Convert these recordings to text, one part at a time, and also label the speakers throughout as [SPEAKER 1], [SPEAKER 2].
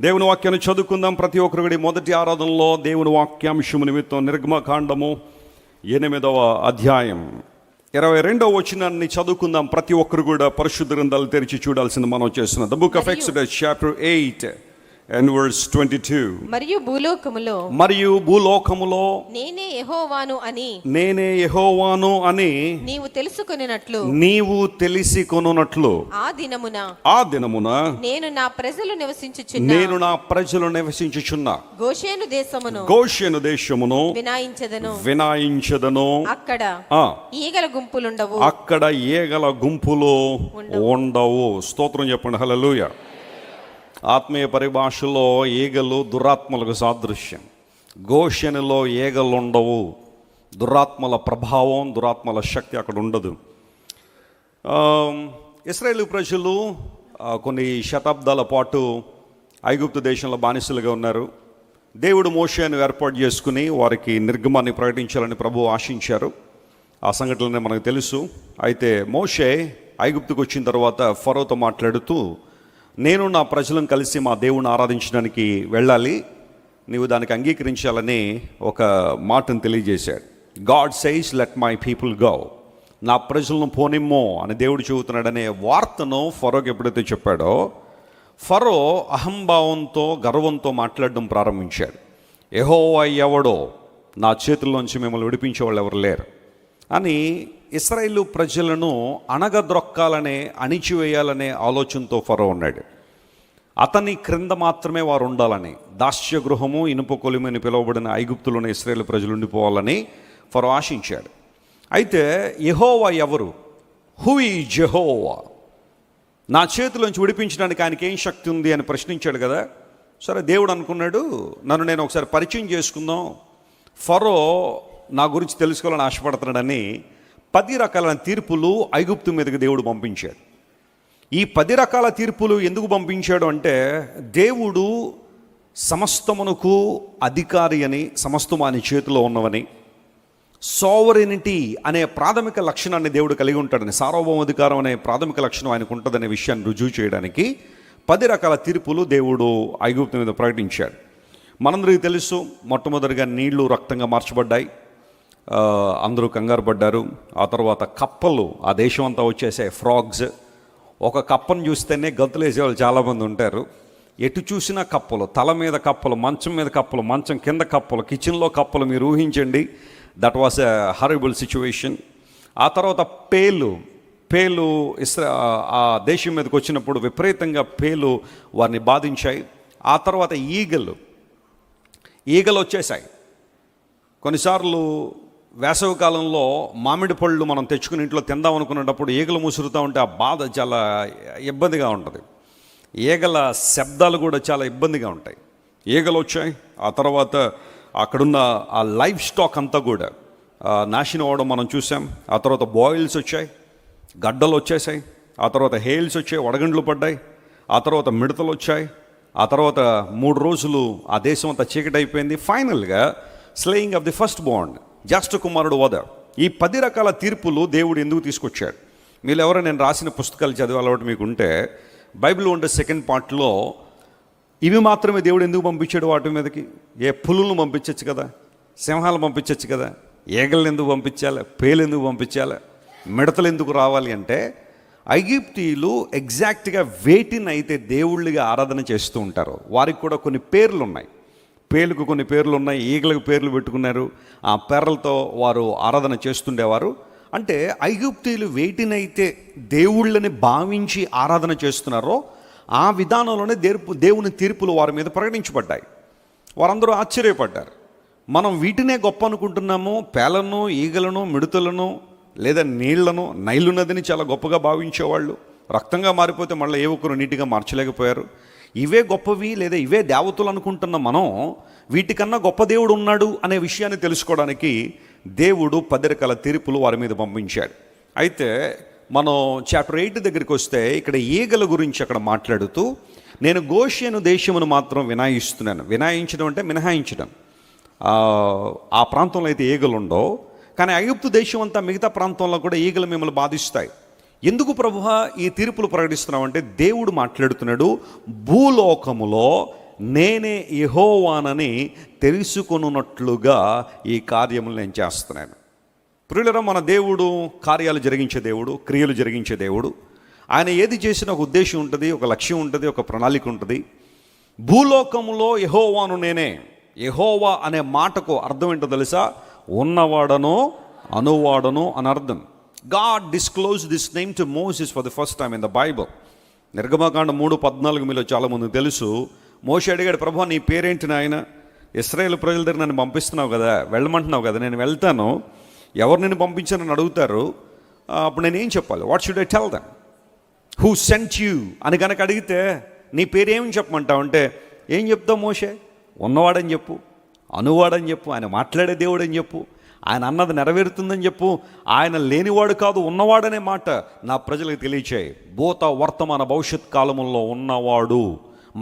[SPEAKER 1] దేవుని వాక్యాన్ని చదువుకుందాం. ప్రతి ఒక్కరి మొదటి ఆరాధనలో దేవుని వాక్యాంశము నిమిత్తం నిర్గమకాండము 8వ అధ్యాయం 22వ వచనాన్ని చదువుకుందాం. ప్రతి ఒక్కరు కూడా పరిశుద్ధ గ్రంథాలు తెరిచి చూడాల్సింది మనం చేస్తున్నాం. The book of exodus chapter 8 and verse 22.
[SPEAKER 2] మరియు భూలోకములో
[SPEAKER 1] నేనే యెహోవాను అని
[SPEAKER 2] నీవు తెలుసుకొనున్నట్లు
[SPEAKER 1] ఆ దినమున
[SPEAKER 2] నేను నా ప్రజలు నివసించుచున్న
[SPEAKER 1] గోషేను దేశమును వినాయించదను.
[SPEAKER 2] అక్కడ
[SPEAKER 1] ఈగల గుంపులు ఉండవు. స్తోత్రం చెప్పండి. హల్లెలూయా. ఆత్మీయ పరిభాషలో ఈగలు దురాత్మలకు సాదృశ్యం. గోషెనులో ఈగలు ఉండవు. దురాత్మల ప్రభావం, దురాత్మల శక్తి అక్కడ ఉండదు. ఇశ్రాయేలు ప్రజలు కొన్ని శతాబ్దాల పాటు ఐగుప్తు దేశంలో బానిసలుగా ఉన్నారు. దేవుడు మోషేను ఏర్పాటు చేసుకుని వారికి నిర్గమాన్ని ప్రకటించాలని ప్రభువు ఆశించారు. ఆ సంఘటననే మనకు తెలుసు. అయితే మోషే ఐగుప్తుకు వచ్చిన తర్వాత ఫరోతో మాట్లాడుతూ, నేను నా ప్రజలను కలిసి మా దేవుణ్ణి ఆరాధించడానికి వెళ్ళాలి, నీవు దానికి అంగీకరించాలని ఒక మాటను తెలియజేశాడు. God says let my people go, నా ప్రజలను పోనిమ్మో అని దేవుడు చెబుతున్నాడనే వార్తను ఫరోకి ఎప్పుడైతే చెప్పాడో, ఫరో అహంభావంతో గర్వంతో మాట్లాడడం ప్రారంభించాడు. యెహోవా ఎవడో, నా చేతుల్లోంచి మిమ్మల్ని విడిపించేవాళ్ళు ఎవరు లేరు అని ఇశ్రాయేలు ప్రజలను అణగద్రొక్కాలనే, అణిచివేయాలనే ఆలోచనతో ఫరో ఉన్నాడు. అతని క్రింద మాత్రమే వారు ఉండాలని, దాస్య గృహము ఇనుప కొలిమి అని పిలువబడిన ఐగుప్తులోని ఇశ్రాయేలు ప్రజలు ఉండిపోవాలని ఫరో ఆశించాడు. అయితే యెహోవా ఎవరు? హూ ఈజ్ యెహోవా? నా చేతిలోంచి విడిపించడానికి ఆయనకి ఏం శక్తి ఉంది అని ప్రశ్నించాడు కదా. సరే, దేవుడు అనుకున్నాడు, నన్ను నేను ఒకసారి పరిచయం చేసుకుందాం, ఫరో నా గురించి తెలుసుకోవాలని ఆశపడుతున్నాడని 10 రకాల తీర్పులు ఐగుప్తు మీదకి దేవుడు పంపించాడు. ఈ 10 రకాల తీర్పులు ఎందుకు పంపించాడు అంటే, దేవుడు సమస్తమునకు అధికారి అని, సమస్తము ఆయన చేతిలో ఉన్నవని, సోవరెనిటీ అనే ప్రాథమిక లక్షణాన్ని దేవుడు కలిగి ఉంటాడని, సార్వభౌమాధికారం అనే ప్రాథమిక లక్షణం ఆయనకు ఉంటుందనే విషయాన్ని రుజువు చేయడానికి 10 రకాల తీర్పులు దేవుడు ఐగుప్తు మీద ప్రకటించాడు. మనందరికీ తెలుసు, మొట్టమొదటిగా నీళ్లు రక్తంగా మార్చబడ్డాయి. అందరూ కంగారు పడ్డారు. ఆ తర్వాత కప్పలు ఆ దేశం అంతా వచ్చేసాయి, ఫ్రాగ్స్. ఒక కప్పను చూస్తేనే గంతులు వేసేవాళ్ళు చాలామంది ఉంటారు. ఎటు చూసినా కప్పలు, తల మీద కప్పలు, మంచం మీద కప్పలు, మంచం కింద కప్పలు, కిచెన్లో కప్పలు. మీరు ఊహించండి, that was a horrible situation. ఆ తర్వాత పేలు ఆ దేశం మీదకి వచ్చినప్పుడు విపరీతంగా పేలు వారిని బాధించాయి. ఆ తర్వాత ఈగలు వచ్చేసాయి. కొన్నిసార్లు వేసవి కాలంలో మామిడి పళ్ళు మనం తెచ్చుకుని ఇంట్లో తిందాం అనుకునేటప్పుడు ఈగలు ముసురుతూ ఉంటే ఆ బాధ చాలా ఇబ్బందిగా ఉంటుంది. ఈగల శబ్దాలు కూడా చాలా ఇబ్బందిగా ఉంటాయి. ఈగలు వచ్చాయి. ఆ తర్వాత అక్కడున్న ఆ లైఫ్ స్టాక్ అంతా కూడా నాశనం అవ్వడం మనం చూసాం. ఆ తర్వాత బాయిల్స్ వచ్చాయి, గడ్డలు వచ్చేసాయి. ఆ తర్వాత హెయిల్స్ వచ్చాయి, వడగండ్లు పడ్డాయి. ఆ తర్వాత మిడతలు వచ్చాయి. ఆ తర్వాత 3 రోజులు ఆ దేశం అంతా చీకటి అయిపోయింది. ఫైనల్గా slaying of the first bond, జ్యేష్ఠ కుమారుడు వధ. ఈ 10 రకాల తీర్పులు దేవుడు ఎందుకు తీసుకొచ్చాడు? మీరు ఎవరైనా నేను రాసిన పుస్తకాలు చదివే అలవాటు మీకు ఉంటే, బైబిల్ ఉండే సెకండ్ పార్ట్లో ఇవి మాత్రమే దేవుడు ఎందుకు పంపించాడు వాటి మీదకి? ఏ పులులను పంపించవచ్చు కదా, సింహాలు పంపించవచ్చు కదా, ఈగలను ఎందుకు పంపించాలి, పేలు ఎందుకు పంపించాలి, మిడతలు ఎందుకు రావాలి అంటే, ఐగుప్తీయులు ఎగ్జాక్ట్గా వేటిని అయితే దేవుళ్ళుగా ఆరాధన చేస్తూ ఉంటారో వారికి కూడా కొన్ని పేర్లు ఉన్నాయి. పేలుకు కొన్ని పేర్లు ఉన్నాయి, ఈగలకు పేర్లు పెట్టుకున్నారు. ఆ పేర్లతో వారు ఆరాధన చేస్తుండేవారు. అంటే ఐగుప్తీయులు వేటినైతే దేవుళ్ళని భావించి ఆరాధన చేస్తున్నారో ఆ విధానంలోనే దేవుని తీర్పులు వారి మీద ప్రకటించబడ్డాయి. వారందరూ ఆశ్చర్యపడ్డారు. మనం వీటినే గొప్ప అనుకుంటున్నాము, పేలను, ఈగలను, మిడతలను, లేదా నీళ్లను, నైలు నదిని చాలా గొప్పగా భావించేవాళ్ళు. రక్తంగా మారిపోతే మళ్ళీ ఏ ఒక్కరు నీటిగా మార్చలేకపోయారు. ఇవే గొప్పవి లేదా ఇవే దేవతలు అనుకుంటున్న మనం వీటికన్నా గొప్ప దేవుడు ఉన్నాడు అనే విషయాన్ని తెలుసుకోవడానికి దేవుడు 10 రకాల తీర్పులు వారి మీద పంపించాడు. అయితే మనం చాప్టర్ 8 దగ్గరికి వస్తే ఇక్కడ ఈగల గురించి అక్కడ మాట్లాడుతూ, నేను గోషేను దేశమును మాత్రం వినాయిస్తున్నాను. వినాయించడం అంటే మినహాయించడం. ఆ ప్రాంతంలో అయితే ఈగలు ఉండవు, కానీ ఐగుప్తు దేశం అంతా మిగతా ప్రాంతంలో కూడా ఈగలు మిమ్మల్ని బాధిస్తాయి. ఎందుకు ప్రభువా ఈ తీర్పులు ప్రకటిస్తున్నామంటే, దేవుడు మాట్లాడుతున్నాడు, భూలోకములో నేనే యెహోవానని తెలుసుకొనున్నట్లుగా ఈ కార్యములు నేను చేస్తున్నాను. ప్రియులరా, మన దేవుడు కార్యాలు జరిగించే దేవుడు, క్రియలు జరిగించే దేవుడు. ఆయన ఏది చేసినా ఒక ఉద్దేశం ఉంటుంది, ఒక లక్ష్యం ఉంటుంది, ఒక ప్రణాళిక ఉంటుంది. భూలోకంలో యెహోవాను నేనే. యెహోవా అనే మాటకు అర్థం ఏంటో తెలుసా? ఉన్నవాడను, అనువాడను అని అర్థం. God disclose this name to Moses for the first time in the Bible. నిర్గమకాండం 3:14 మీలో చాలామంది తెలుసు. మోషే అడిగాడు, ప్రభువా నీ పేరేంటి నాయన? ఇశ్రాయేలు ప్రజల దగ్గర నన్ను పంపిస్తున్నావు కదా, వెళ్ళమంటున్నావు కదా, నేను వెళ్తాను, ఎవరు నిన్ను పంపించానని అడుగుతారు, అప్పుడు నేను ఏం చెప్పాలి? What should I tell them? Who sent you అని కనుక అడిగితే నీ పేరేమని చెప్పమంటావు అంటే ఏం చెప్తావు మోషే? ఉన్నవాడని చెప్పు, అనువాడని చెప్పు, ఆయన మాట్లాడే దేవుడని చెప్పు, ఆయన అన్నది నెరవేరుతుందని చెప్పు. ఆయన లేనివాడు కాదు, ఉన్నవాడనే మాట నా ప్రజలకు తెలియచేయి. భూత వర్తమాన భవిష్యత్ కాలముల్లో ఉన్నవాడు.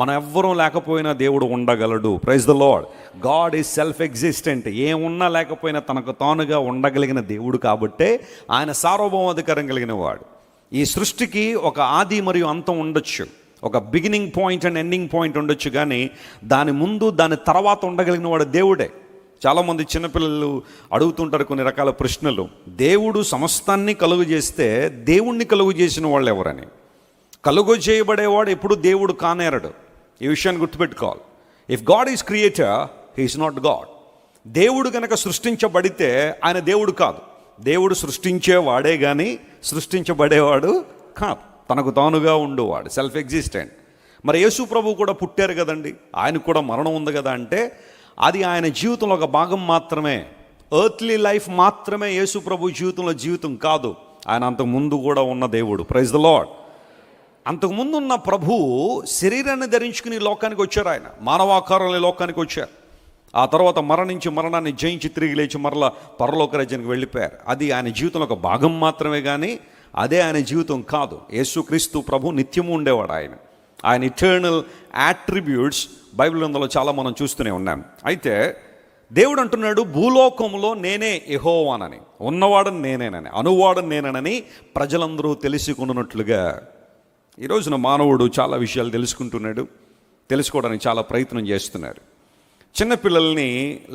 [SPEAKER 1] మనం ఎవ్వరూ లేకపోయినా దేవుడు ఉండగలడు. Praise the Lord. God is self existent. ఏమున్నా లేకపోయినా తనకు తానుగా ఉండగలిగిన దేవుడు కాబట్టే ఆయన సార్వభౌమాధికారం కలిగిన వాడు. ఈ సృష్టికి ఒక ఆది మరియు అంతం ఉండొచ్చు, ఒక beginning point and ending point ఉండొచ్చు, కానీ దాని ముందు దాని తర్వాత ఉండగలిగిన వాడు దేవుడే. చాలామంది చిన్నపిల్లలు అడుగుతుంటారు కొన్ని రకాల ప్రశ్నలు. దేవుడు సమస్తాన్ని కలుగు చేస్తే దేవుణ్ణి కలుగు చేసిన వాళ్ళు ఎవరని. కలుగు చేయబడేవాడు ఎప్పుడు దేవుడు కానేరడు. ఈ విషయాన్ని గుర్తుపెట్టుకోవాలి. If God is creator, he is not God. దేవుడు కనుక సృష్టించబడితే ఆయన దేవుడు కాదు. దేవుడు సృష్టించేవాడే కానీ సృష్టించబడేవాడు కాదు. తనకు తానుగా ఉండేవాడు, సెల్ఫ్ ఎగ్జిస్టెంట్. మరి యేసు ప్రభు కూడా పుట్టారు కదండి, ఆయనకు కూడా మరణం ఉంది కదా అంటే అది ఆయన జీవితంలో ఒక భాగం మాత్రమే. ఎర్త్లీ లైఫ్ మాత్రమే యేసు ప్రభు జీవితంలో జీవితం కాదు. ఆయన అంతకుముందు కూడా ఉన్న దేవుడు. Praise the lord. అంతకుముందు ఉన్న ప్రభువు శరీరాన్ని ధరించుకుని లోకానికి వచ్చారు. ఆయన మానవాకారంలో లోకానికి వచ్చారు. ఆ తర్వాత మరణించి మరణాన్ని జయించి తిరిగి లేచి మరలా పరలోక రాజ్యానికి వెళ్ళిపోయారు. అది ఆయన జీవితంలో ఒక భాగం మాత్రమే, కానీ అదే ఆయన జీవితం కాదు. యేసుక్రీస్తు ప్రభు నిత్యము ఉండేవాడు. ఆయన ఇటర్నల్ యాట్రిబ్యూట్స్ బైబిల్ గ్రంథంలో చాలా మనం చూస్తూనే ఉన్నాం. అయితే దేవుడు అంటున్నాడు, భూలోకంలో నేనే యెహోవానని, ఉన్నవాడని నేనేనని, అనువాడని నేనేనని ప్రజలందరూ తెలుసుకున్నట్లుగా. ఈ రోజున మానవుడు చాలా విషయాలు తెలుసుకుంటున్నాడు, తెలుసుకోవడానికి చాలా ప్రయత్నం చేస్తున్నారు. చిన్నపిల్లల్ని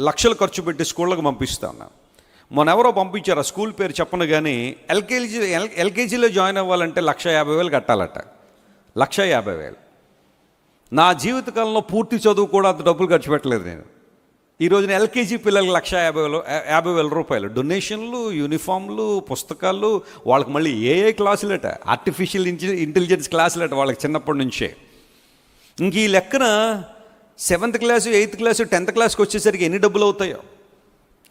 [SPEAKER 1] లక్షలు ఖర్చు పెట్టి స్కూళ్ళకు పంపిస్తా ఉన్నాం. మొన్న ఎవరో పంపించారు, ఆ స్కూల్ పేరు చెప్పను, కానీ ఎల్కేజీలో జాయిన్ అవ్వాలంటే 1,50,000 కట్టాలట. 1,50,000. నా జీవితకాలంలో పూర్తి చదువు కూడా అంత డబ్బులు ఖర్చు పెట్టలేదు నేను. ఈ రోజున ఎల్కేజీ పిల్లలకి 1,50,000 రూపాయలు డొనేషన్లు, యూనిఫామ్లు, పుస్తకాలు, వాళ్ళకి మళ్ళీ ఏ క్లాసులట, ఆర్టిఫిషియల్ ఇంటెలిజెన్స్ క్లాసులట వాళ్ళకి చిన్నప్పటి నుంచే. ఇంక ఈ లెక్కన 7th class, 8th class, 10th క్లాస్కి వచ్చేసరికి ఎన్ని డబ్బులు అవుతాయో.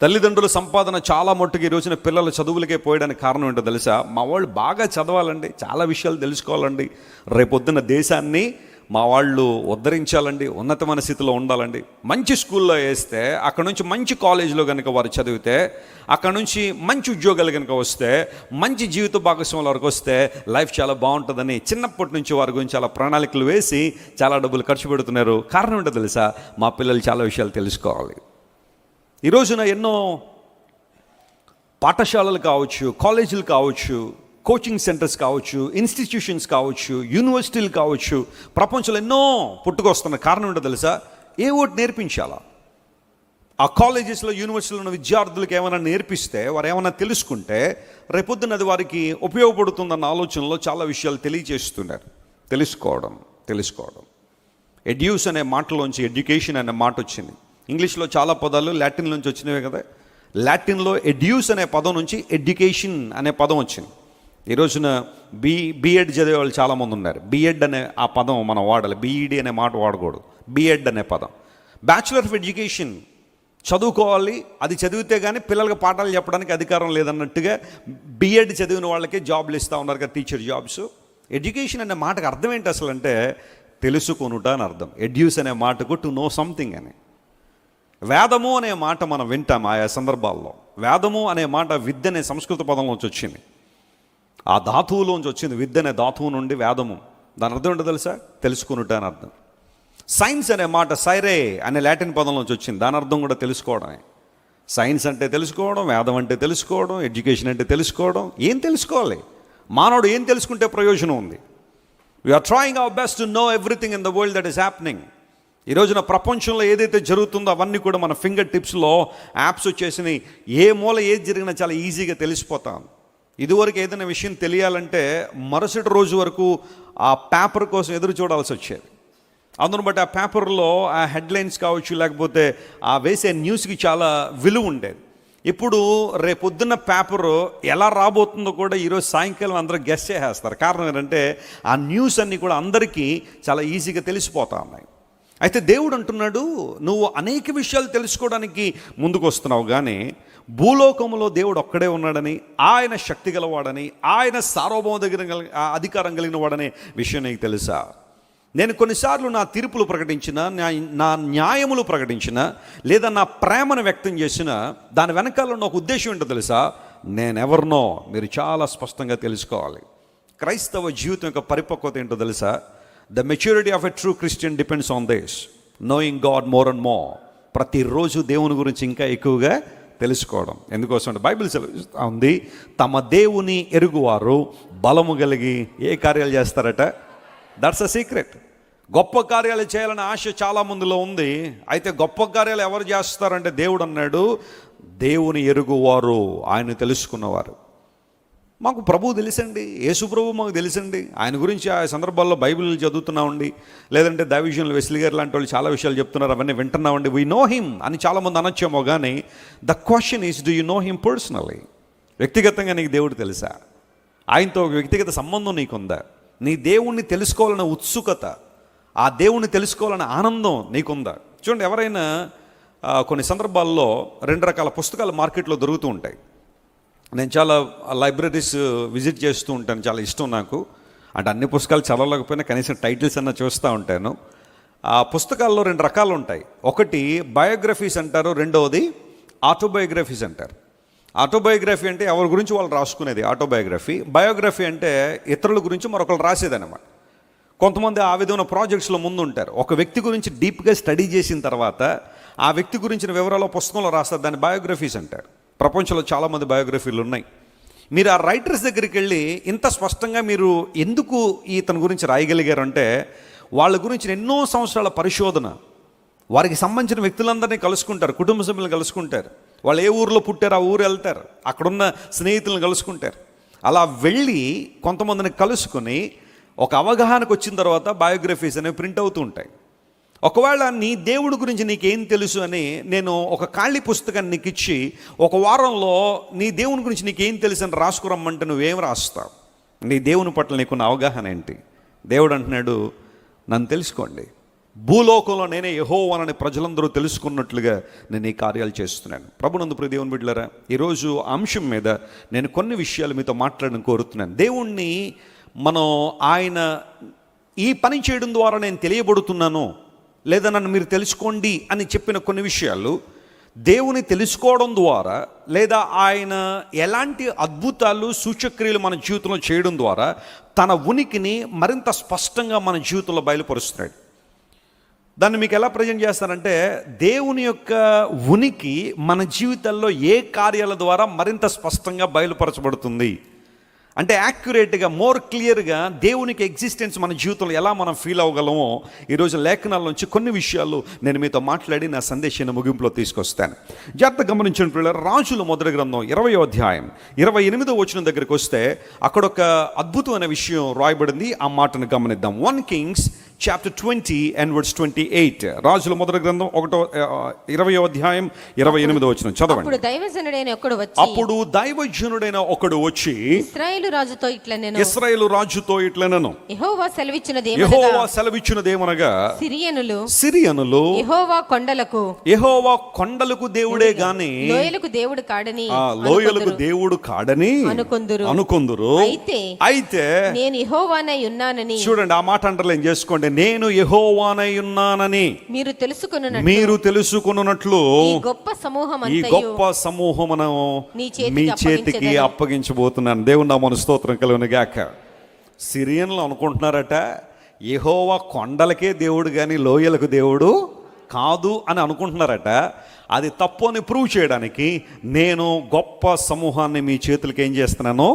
[SPEAKER 1] తల్లిదండ్రుల సంపాదన చాలా మట్టుకు ఈ రోజున పిల్లల చదువులకే పోయడానికి కారణం ఏంటో తెలుసా? మా వాళ్ళు బాగా చదవాలండి, చాలా విషయాలు తెలుసుకోవాలండి, రేపొద్దున దేశాన్ని మా వాళ్ళు ఉద్ధరించాలండి, ఉన్నతమైన స్థితిలో ఉండాలండి. మంచి స్కూల్లో వేస్తే, అక్కడ నుంచి మంచి కాలేజీలో కనుక వారు చదివితే, అక్కడ నుంచి మంచి ఉద్యోగాలు కనుక వస్తే, మంచి జీవిత భాగస్వాముల వరకు వస్తే లైఫ్ చాలా బాగుంటుందని చిన్నప్పటి నుంచి వారి గురించి చాలా ప్రణాళికలు వేసి చాలా డబ్బులు ఖర్చు పెడుతున్నారు. కారణం ఏంటో తెలుసా? మా పిల్లలు చాలా విషయాలు తెలుసుకోవాలి. ఈ రోజున ఎన్నో పాఠశాలలు కావచ్చు, కాలేజీలు కావచ్చు, కోచింగ్ సెంటర్స్ కావచ్చు, ఇన్స్టిట్యూషన్స్ కావచ్చు, యూనివర్సిటీలు కావచ్చు, ప్రపంచంలో ఎన్నో పుట్టుకొస్తున్న కారణం ఏంటో తెలుసా? ఏ ఒకటి నేర్పించాలా. ఆ కాలేజెస్లో, యూనివర్సిటీలో ఉన్న విద్యార్థులకు ఏమైనా నేర్పిస్తే, వారు ఏమైనా తెలుసుకుంటే రేపొద్దున అది వారికి ఉపయోగపడుతుందన్న ఆలోచనలో చాలా విషయాలు తెలియజేస్తున్నారు. తెలుసుకోవడం. ఎడ్యూస్ అనే మాటలోంచి ఎడ్యుకేషన్ అనే మాట వచ్చింది. ఇంగ్లీష్లో చాలా పదాలు లాటిన్ నుంచి వచ్చినవే కదా. లాటిన్లో ఎడ్యూస్ అనే పదం నుంచి ఎడ్యుకేషన్ అనే పదం వచ్చింది. ఈ రోజున బిఎడ్ చదివే వాళ్ళు చాలామంది ఉన్నారు. బిఎడ్ అనే ఆ పదం మనం వాడాలి, బిఈడి అనే మాట వాడకూడదు. బిఎడ్ అనే పదం, బ్యాచులర్ ఆఫ్ ఎడ్యుకేషన్. చదువుకోవాలి, అది చదివితే కానీ పిల్లలకి పాఠాలు చెప్పడానికి అధికారం లేదన్నట్టుగా బిఎడ్ చదివిన వాళ్ళకే జాబ్లు ఇస్తూ ఉన్నారు కదా, టీచర్ జాబ్స్. ఎడ్యుకేషన్ అనే మాటకు అర్థం ఏంటి అసలు అంటే తెలుసుకొనుట అని అర్థం. ఎడ్యూస్ అనే మాటకు టు నో సంథింగ్ అని. వేదము అనే మాట మనం వింటాం ఆయా సందర్భాల్లో. వేదము అనే మాట విద్య అనే సంస్కృత పదంలోంచి వచ్చింది. ఆ ధాతువులోంచి వచ్చింది. విద్య అనే ధాతువు నుండి వేదము. దాని అర్థం ఏంటో తెలుసా? తెలుసుకునుట అని అర్థం. సైన్స్ అనే మాట సైరే అనే లాటిన్ పదంలోంచి వచ్చింది. దాని అర్థం కూడా తెలుసుకోవడమే. సైన్స్ అంటే తెలుసుకోవడం, వేదం అంటే తెలుసుకోవడం, ఎడ్యుకేషన్ అంటే తెలుసుకోవడం. ఏం తెలుసుకోవాలి? మానవుడు ఏం తెలుసుకుంటే ప్రయోజనం ఉంది? We are trying our best to know everything in the world that is happening. ఈ రోజున ప్రపంచంలో ఏదైతే జరుగుతుందో అవన్నీ కూడా మన ఫింగర్ టిప్స్లో యాప్స్ వచ్చేసినాయి. ఏ మూల ఏది జరిగినా చాలా ఈజీగా తెలిసిపోతాం. ఇదివరకు ఏదైనా విషయం తెలియాలంటే మరుసటి రోజు వరకు ఆ పేపర్ కోసం ఎదురు చూడాల్సి వచ్చేది. అందును బట్టి ఆ పేపర్లో ఆ హెడ్లైన్స్ కావచ్చు, లేకపోతే ఆ వేసే న్యూస్కి చాలా విలువ ఉండేది. ఇప్పుడు రేపొద్దున్న పేపరు ఎలా రాబోతుందో కూడా ఈరోజు సాయంకాలం అందరూ గెస్ చేసేస్తారు. కారణం ఏంటంటే ఆ న్యూస్ అన్నీ కూడా అందరికీ చాలా ఈజీగా తెలిసిపోతా ఉన్నాయి. అయితే దేవుడు అంటున్నాడు, నువ్వు అనేక విషయాలు తెలుసుకోవడానికి ముందుకు వస్తున్నావు, కానీ భూలోకంలో దేవుడు ఒక్కడే ఉన్నాడని, ఆయన శక్తి గలవాడని, ఆయన సార్వభౌమ దగ్గర అధికారం కలిగిన వాడనే విషయం నీకు తెలుసా? నేను కొన్నిసార్లు నా తీర్పులు ప్రకటించిన, నా న్యాయములు ప్రకటించిన, లేదా నా ప్రేమను వ్యక్తం చేసిన దాని వెనకాల ఉన్న ఒక ఉద్దేశం ఏంటో తెలుసా? నేనెవరినో మీరు చాలా స్పష్టంగా తెలుసుకోవాలి. క్రైస్తవ జీవితం యొక్క పరిపక్వత ఏంటో తెలుసా? The maturity of a true Christian depends on this, knowing God more and more. ప్రతిరోజు దేవుని గురించి ఇంకా ఎక్కువగా తెలుసుకోవడం. ఎందుకోసం అంటే బైబిల్ సెలవిస్తూ ఉంది, తమ దేవుని ఎరుగువారు బలము కలిగి ఏ కార్యాలు చేస్తారట? That's a secret. గొప్ప కార్యాలు చేయాలనే ఆశ చాలా మందిలో ఉంది. అయితే గొప్ప కార్యాలు ఎవరు చేస్తారంటే దేవుడు అన్నాడు, దేవుని ఎరుగువారు, ఆయన తెలుసుకున్నవారు. మాకు ప్రభువు తెలుసండి, యేసు ప్రభువు మాకు తెలుసండి, ఆయన గురించి ఆ సందర్భాల్లో బైబిల్ చదువుతున్నామండి, లేదంటే దైవజనులు వెస్లీ గారు లాంటి వాళ్ళు చాలా విషయాలు చెప్తున్నారు, అవన్నీ వింటున్నామండి, వీ నో హిమ్ అని చాలామంది అనొచ్చేమో. కానీ the question is, do you know him personally? వ్యక్తిగతంగా నీకు దేవుడు తెలుసా? ఆయనతో ఒక వ్యక్తిగత సంబంధం నీకుందా? నీ దేవుణ్ణి తెలుసుకోవాలన్న ఉత్సుకత, ఆ దేవుణ్ణి తెలుసుకోవాలన్న ఆనందం నీకుందా? చూడండి, ఎవరైనా కొన్ని సందర్భాల్లో 2 రకాల పుస్తకాలు మార్కెట్లో దొరుకుతూ ఉంటాయి. నేను చాలా లైబ్రరీస్ విజిట్ చేస్తూ ఉంటాను, చాలా ఇష్టం నాకు. అంటే అన్ని పుస్తకాలు చదవలేకపోయినా కనీసం టైటిల్స్ అన్న చూస్తూ ఉంటాను. ఆ పుస్తకాల్లో 2 రకాలు ఉంటాయి. ఒకటి బయోగ్రఫీస్ అంటారు, రెండవది ఆటోబయోగ్రఫీస్ అంటారు. ఆటోబయోగ్రఫీ అంటే ఎవరి గురించి వాళ్ళు రాసుకునేది ఆటోబయోగ్రఫీ. బయోగ్రఫీ అంటే ఇతరుల గురించి మరొకరు రాసేదన్నమాట. కొంతమంది ఆ విధమైన ప్రాజెక్ట్స్లో ముందు ఉంటారు. ఒక వ్యక్తి గురించి డీప్గా స్టడీ చేసిన తర్వాత ఆ వ్యక్తి గురించిన వివరాలు పుస్తకంలో రాస్తారు, దాన్ని బయోగ్రఫీస్ అంటారు. ప్రపంచంలో చాలామంది బయోగ్రఫీలు ఉన్నాయి. మీరు ఆ రైటర్స్ దగ్గరికి వెళ్ళి ఇంత స్పష్టంగా మీరు ఎందుకు ఇతని గురించి రాయగలిగారు అంటే, వాళ్ళ గురించి ఎన్నో సంవత్సరాల పరిశోధన, వారికి సంబంధించిన వ్యక్తులందరినీ కలుసుకుంటారు, కుటుంబ సభ్యులను కలుసుకుంటారు, వాళ్ళు ఏ ఊరిలో పుట్టారో ఆ ఊరు వెళ్తారు, అక్కడున్న స్నేహితులను కలుసుకుంటారు. అలా వెళ్ళి కొంతమందిని కలుసుకొని ఒక అవగాహనకు వచ్చిన తర్వాత బయోగ్రఫీస్ అనేవి ప్రింట్ అవుతూ ఉంటాయి. ఒకవేళ నీ దేవుడి గురించి నీకేం తెలుసు అని నేను ఒక ఖాళీ పుస్తకాన్ని నీకు ఇచ్చి ఒక వారంలో నీ దేవుని గురించి నీకేం తెలుసు అని రాసుకురమ్మంటే నువ్వేం రాస్తావు? నీ దేవుని పట్ల నీకున్న అవగాహన ఏంటి? దేవుడు అంటున్నాడు, నన్ను తెలుసుకోండి, భూలోకంలో నేనే యెహోవానని ప్రజలందరూ తెలుసుకున్నట్లుగా నేను ఈ కార్యాలు చేస్తున్నాను. ప్రభునందు ప్రియ దేవుని బిడ్డలారా, ఈరోజు అంశం మీద నేను కొన్ని విషయాలు మీతో మాట్లాడడం కోరుతున్నాను. దేవుణ్ణి మనం ఆయన ఈ పని చేయడం ద్వారా నేను తెలియబడుతున్నాను, లేదా నన్ను మీరు తెలుసుకోండి అని చెప్పిన కొన్ని విషయాలు దేవుని తెలుసుకోవడం ద్వారా, లేదా ఆయన ఎలాంటి అద్భుతాలు సూచక్రియలు మన జీవితంలో చేయడం ద్వారా తన ఉనికిని మరింత స్పష్టంగా మన జీవితంలో బయలుపరుస్తున్నాడు. దాన్ని మీకు ఎలా ప్రజెంట్ చేస్తారంటే, దేవుని యొక్క ఉనికి మన జీవితాల్లో ఏ కార్యాల ద్వారా మరింత స్పష్టంగా బయలుపరచబడుతుంది అంటే, యాక్యురేట్గా, మోర్ క్లియర్గా దేవునికి ఎగ్జిస్టెన్స్ మన జీవితంలో ఎలా మనం ఫీల్ అవ్వగలమో ఈరోజు లేఖనాల నుంచి కొన్ని విషయాలు నేను మీతో మాట్లాడి నా సందేశాన్ని ముగింపులో తీసుకొస్తాను. జాగ్రత్త గమనించిన పిల్లలు, రాజుల మొదటి గ్రంథం 20వ అధ్యాయం 28వ వచనం దగ్గరికి వస్తే అక్కడ ఒక అద్భుతమైన విషయం రాయబడింది. ఆ మాటను గమనిద్దాం. 1 Kings chapter 20 and verse 28. రాజుల మొదటి గ్రంథం 20వ అధ్యాయం 28వ వచనం చదవండి. అప్పుడు దైవజనుడైన ఒకడు వచ్చి
[SPEAKER 2] ఇశ్రాయేలు
[SPEAKER 1] రాజుతో ఇట్లనెను,
[SPEAKER 2] యెహోవా
[SPEAKER 1] సెలవిచ్చినదేమనగా, సిరియనులు
[SPEAKER 2] యెహోవా
[SPEAKER 1] కొండలకు దేవుడే గాని
[SPEAKER 2] లోయలకు దేవుడు
[SPEAKER 1] కాడని అనుకొందురు. అయితే
[SPEAKER 2] నేను యెహోవానై ఉన్నానని,
[SPEAKER 1] చూడండి ఆ మాట అండర్లైన్ చేసుకోండి, నేను యెహోవానై ఉన్నానని మీరు తెలుసుకొనున్నట్లు ఈ గొప్ప సమూహమును మీ చేతికి అప్పగించబోతున్నాను. దేవుని నామమున స్తోత్రం కలుగును గాక. సిరియన్లు అనుకుంటున్నారట యెహోవా కొండలకే దేవుడు కానీ లోయలకు దేవుడు కాదు అని అనుకుంటున్నారట. అది తప్పు అని ప్రూవ్ చేయడానికి నేను గొప్ప సమూహాన్ని మీ చేతులకి ఏం చేస్తున్నాను?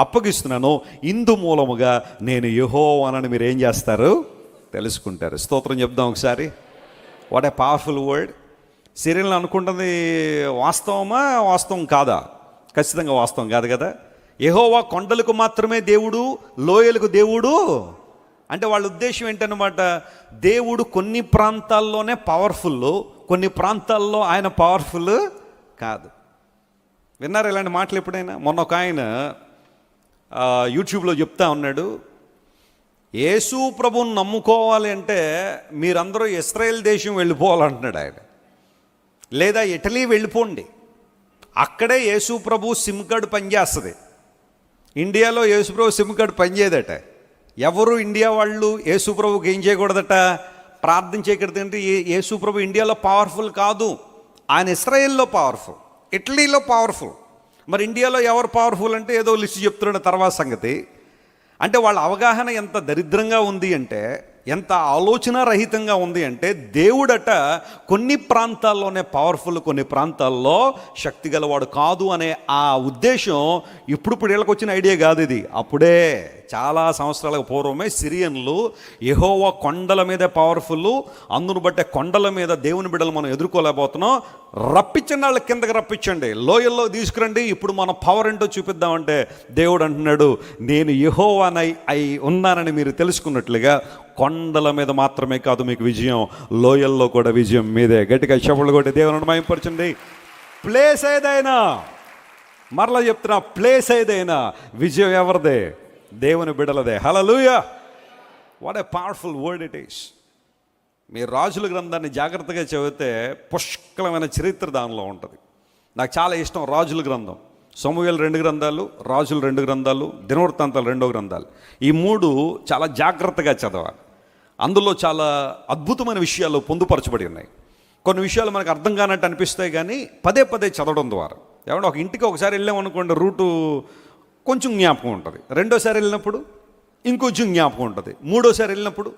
[SPEAKER 1] అప్పగిస్తున్నాను. ఇందు మూలముగా నేను యెహోవానని మీరు ఏం చేస్తారు? తెలుసుకుంటారు. స్తోత్రం చెప్దాం ఒకసారి. What a powerful word. సిరియన్లో అనుకుంటుంది వాస్తవం కాదా? ఖచ్చితంగా వాస్తవం కాదు కదా. యెహోవా కొండలకు మాత్రమే దేవుడు, లోయలకు దేవుడు అంటే వాళ్ళ ఉద్దేశం ఏంటన్నమాట, దేవుడు కొన్ని ప్రాంతాల్లోనే పవర్ఫుల్, కొన్ని ప్రాంతాల్లో ఆయన పవర్ఫుల్ కాదు. విన్నారు ఇలాంటి మాటలు ఎప్పుడైనా? మొన్న ఒక ఆయన యూట్యూబ్లో చెప్తా ఉన్నాడు, యేసు ప్రభువుని నమ్ముకోవాలి అంటే మీరందరూ ఇశ్రాయేల్ దేశం వెళ్ళిపోవాలంటున్నాడు ఆయన. లేదా ఇటలీ వెళ్ళిపోండి, అక్కడే యేసు ప్రభు సిమ్ కార్డు పనిచేస్తుంది. ఇండియాలో యేసు ప్రభు సిమ్ కార్డు పనిచేయదట. ఎవరు ఇండియా వాళ్ళు యేసు ప్రభుకి ఏం చేయకూడదట, ప్రార్థన చేయకూడదు. అంటే యేసు ప్రభు ఇండియాలో పవర్ఫుల్ కాదు, ఆయన ఇశ్రాయేల్లో పవర్ఫుల్, ఇటలీలో పవర్ఫుల్. మరి ఇండియాలో ఎవరు పవర్ఫుల్ అంటే ఏదో లిస్ట్ చెప్తున్నాడు తర్వాత సంగతి. అంటే వాళ్ళ అవగాహన ఎంత దరిద్రంగా ఉంది అంటే, ఎంత ఆలోచన రహితంగా ఉంది అంటే, దేవుడట కొన్ని ప్రాంతాల్లోనే పవర్ఫుల్, కొన్ని ప్రాంతాల్లో శక్తి గలవాడు కాదు అనే ఆ ఉద్దేశం ఇప్పుడు వీళ్ళకి వచ్చిన ఐడియా కాదు ఇది. అప్పుడే చాలా సంవత్సరాలకు పూర్వమే సిరియన్లు యెహోవా కొండల మీద పవర్ఫుల్, అందును బట్టే కొండల మీద దేవుని బిడ్డలు మనం ఎదుర్కోలేకపోతున్నాం, రప్పించండి, వాళ్ళ కిందకి రప్పించండి, లోయల్లో తీసుకురండి, ఇప్పుడు మన పవర్ ఏంటో చూపిద్దామంటే దేవుడు అంటున్నాడు, నేను యెహోవానై అయి ఉన్నానని మీరు తెలుసుకున్నట్లుగా కొండల మీద మాత్రమే కాదు మీకు విజయం, లోయల్లో కూడా విజయం మీదే. గట్టిగా చెప్పులు కొట్టి దేవుని మహిమపరచండి. ప్లేస్ ఏదైనా, మరలా చెప్తున్నా, ప్లేస్ ఏదైనా విజయం ఎవరిదే? దేవుని బిడ్డలదే. Hallelujah. What a powerful word it is. మీరు రాజుల గ్రంథాన్ని జాగ్రత్తగా చదివితే పుష్కలమైన చరిత్ర దానిలో ఉంటుంది. నాకు చాలా ఇష్టం రాజుల గ్రంథం. సమూయేలు 2 గ్రంథాలు, రాజులు 2 గ్రంథాలు, దినవృత్తాంతాలు 2 గ్రంథాలు, ఈ 3 చాలా జాగ్రత్తగా చదవాలి. అందులో చాలా అద్భుతమైన విషయాలు పొందుపరచబడి ఉన్నాయి. కొన్ని విషయాలు మనకు అర్థం కానట్టు అనిపిస్తాయి, కానీ పదే పదే చదవడం ద్వారా ఏమన్నా ఒక ఇంటికి ఒకసారి వెళ్ళామనుకోండి, రూటు కొంచెం జ్ఞాపకం ఉంటుంది, రెండోసారి వెళ్ళినప్పుడు ఇంకొంచెం జ్ఞాపకం ఉంటుంది, మూడోసారి వెళ్ళినప్పుడు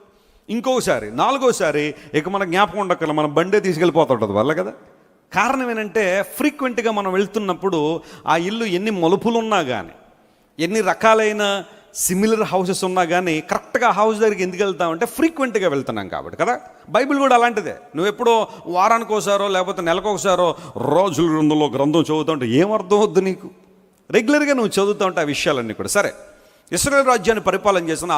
[SPEAKER 1] ఇంకోసారి, నాలుగోసారి ఇక మన జ్ఞాపకం ఉండక్కల మన బండే తీసుకెళ్ళిపోతుంటుంది వల్ల కదా. కారణం ఏంటంటే ఫ్రీక్వెంట్గా మనం వెళ్తున్నప్పుడు ఆ ఇల్లు ఎన్ని మలుపులు ఉన్నా కానీ, ఎన్ని రకాలైన సిమిలర్ హౌసెస్ ఉన్నా కానీ కరెక్ట్గా హౌస్ దగ్గరికి ఎందుకు వెళ్తామంటే ఫ్రీక్వెంట్గా వెళ్తున్నాం కాబట్టి కదా. బైబిల్ కూడా అలాంటిదే. నువ్వు ఎప్పుడో వారానికి ఒకసారో లేకపోతే నెలకు ఒకసారో రాజుల గ్రంథంలో గ్రంథం చదువుతూ ఉంటే ఏమర్థం వద్దు నీకు. రెగ్యులర్గా నువ్వు చదువుతూ ఉంటే ఆ విషయాలన్నీ కూడా. సరే, ఇశ్రాయేలు రాజ్యాన్ని పరిపాలన చేసిన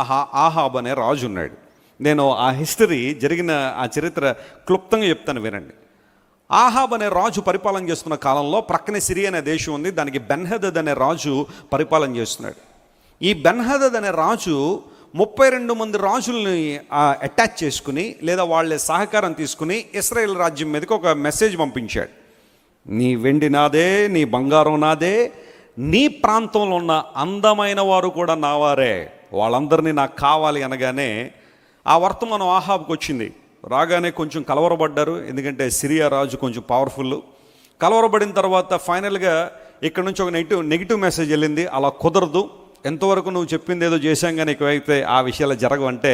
[SPEAKER 1] ఆహాబ్ అనే రాజు ఉన్నాడు. నేను ఆ హిస్టరీ జరిగిన ఆ చరిత్ర క్లుప్తంగా చెప్తాను, వినండి. ఆహాబ్ అనే రాజు పరిపాలన చేస్తున్న కాలంలో ప్రక్కనే సిరియా అనే దేశం ఉంది, దానికి బెన్హదద్ అనే రాజు పరిపాలన చేస్తున్నాడు. ఈ బెన్హదద్ అనే రాజు 32 మంది రాజుల్ని అటాచ్ చేసుకుని లేదా వాళ్ళ సహకారం తీసుకుని ఇశ్రాయేల్ రాజ్యం మీదకి ఒక మెసేజ్ పంపించాడు. నీ వెండి నాదే, నీ బంగారం నాదే, నీ ప్రాంతంలో ఉన్న అందమైన వారు కూడా నావారే, వాళ్ళందరినీ నాకు కావాలి అనగానే ఆ వర్తమానం ఆహాబ్కి వచ్చింది. రాగానే కొంచెం కలవరపడ్డారు, ఎందుకంటే సిరియా రాజు కొంచెం పవర్ఫుల్. కలవరపడిన తర్వాత ఫైనల్గా ఇక్కడ నుంచి ఒక నెగిటివ్ మెసేజ్ వెళ్ళింది, అలా కుదరదు, ఎంతవరకు నువ్వు చెప్పింది ఏదో చేశాం కానీ ఎక్కువైతే ఆ విషయాలు జరగవంటే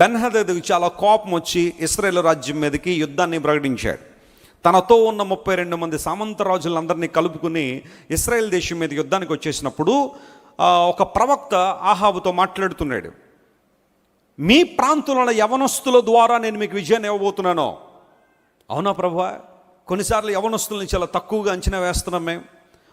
[SPEAKER 1] బెన్హదద్కి చాలా కోపం వచ్చి ఇశ్రాయేలు రాజ్యం మీదకి యుద్ధాన్ని ప్రకటించాడు. తనతో ఉన్న 32 మంది సామంత రాజులందరినీ కలుపుకుని ఇశ్రాయేల్ దేశం మీద యుద్ధానికి వచ్చేసినప్పుడు ఒక ప్రవక్త ఆహాబుతో మాట్లాడుతున్నాడు. మీ ప్రాంతంలో యవనస్తుల ద్వారా నేను మీకు విజయాన్ని ఇవ్వబోతున్నాను. అవునా ప్రభువా? కొన్నిసార్లు యవనస్తుల్ని చాలా తక్కువగా అంచనా వేస్తున్నాం మేము.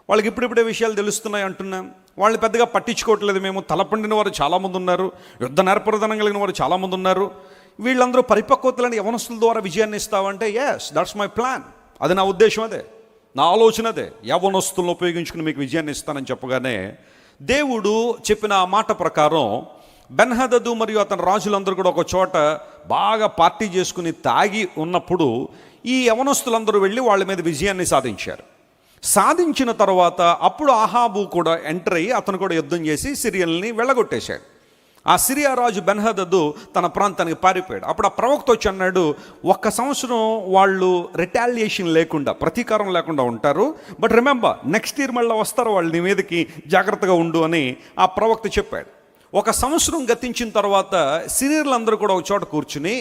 [SPEAKER 1] వాళ్ళకి ఇప్పుడిప్పుడే విషయాలు తెలుస్తున్నాయి అంటున్నాం, వాళ్ళని పెద్దగా పట్టించుకోవట్లేదు మేము. తలపండిన వారు చాలామంది ఉన్నారు, యుద్ధ నేర్పరితనం కలిగిన వారు చాలామంది ఉన్నారు. వీళ్ళందరూ పరిపక్వతలని యవనస్తుల ద్వారా విజయాన్ని ఇస్తావంటే ఎస్, దట్స్ మై ప్లాన్, అది నా ఉద్దేశం, అదే నా ఆలోచన, అదే యవనస్తులను ఉపయోగించుకుని మీకు విజయాన్ని ఇస్తానని చెప్పగానే దేవుడు చెప్పిన ఆ మాట ప్రకారం బెన్హదదు మరియు అతని రాజులందరూ కూడా ఒక చోట బాగా పార్టీ చేసుకుని తాగి ఉన్నప్పుడు ఈ యవనస్తులందరూ వెళ్ళి వాళ్ళ మీద విజయాన్ని సాధించారు. సాధించిన తర్వాత అప్పుడు ఆహాబు కూడా ఎంటర్ అయ్యి అతను కూడా యుద్ధం చేసి సిరియల్ని వెళ్ళగొట్టేశాడు. ఆ సిరియా రాజు బెన్హదదు తన ప్రాంతానికి పారిపోయాడు. అప్పుడు ఆ ప్రవక్త వచ్చి అన్నాడు, 1 సంవత్సరం వాళ్ళు రిటాలియేషన్ లేకుండా, ప్రతీకారం లేకుండా ఉంటారు, బట్ రిమెంబర్ నెక్స్ట్ ఇయర్ మళ్ళీ వస్తారు వాళ్ళు నీ మీదకి, జాగ్రత్తగా ఉండు అని ఆ ప్రవక్త చెప్పాడు. 1 సంవత్సరం గతించిన తర్వాత సిరియర్లందరూ కూడా ఒక చోట కూర్చుని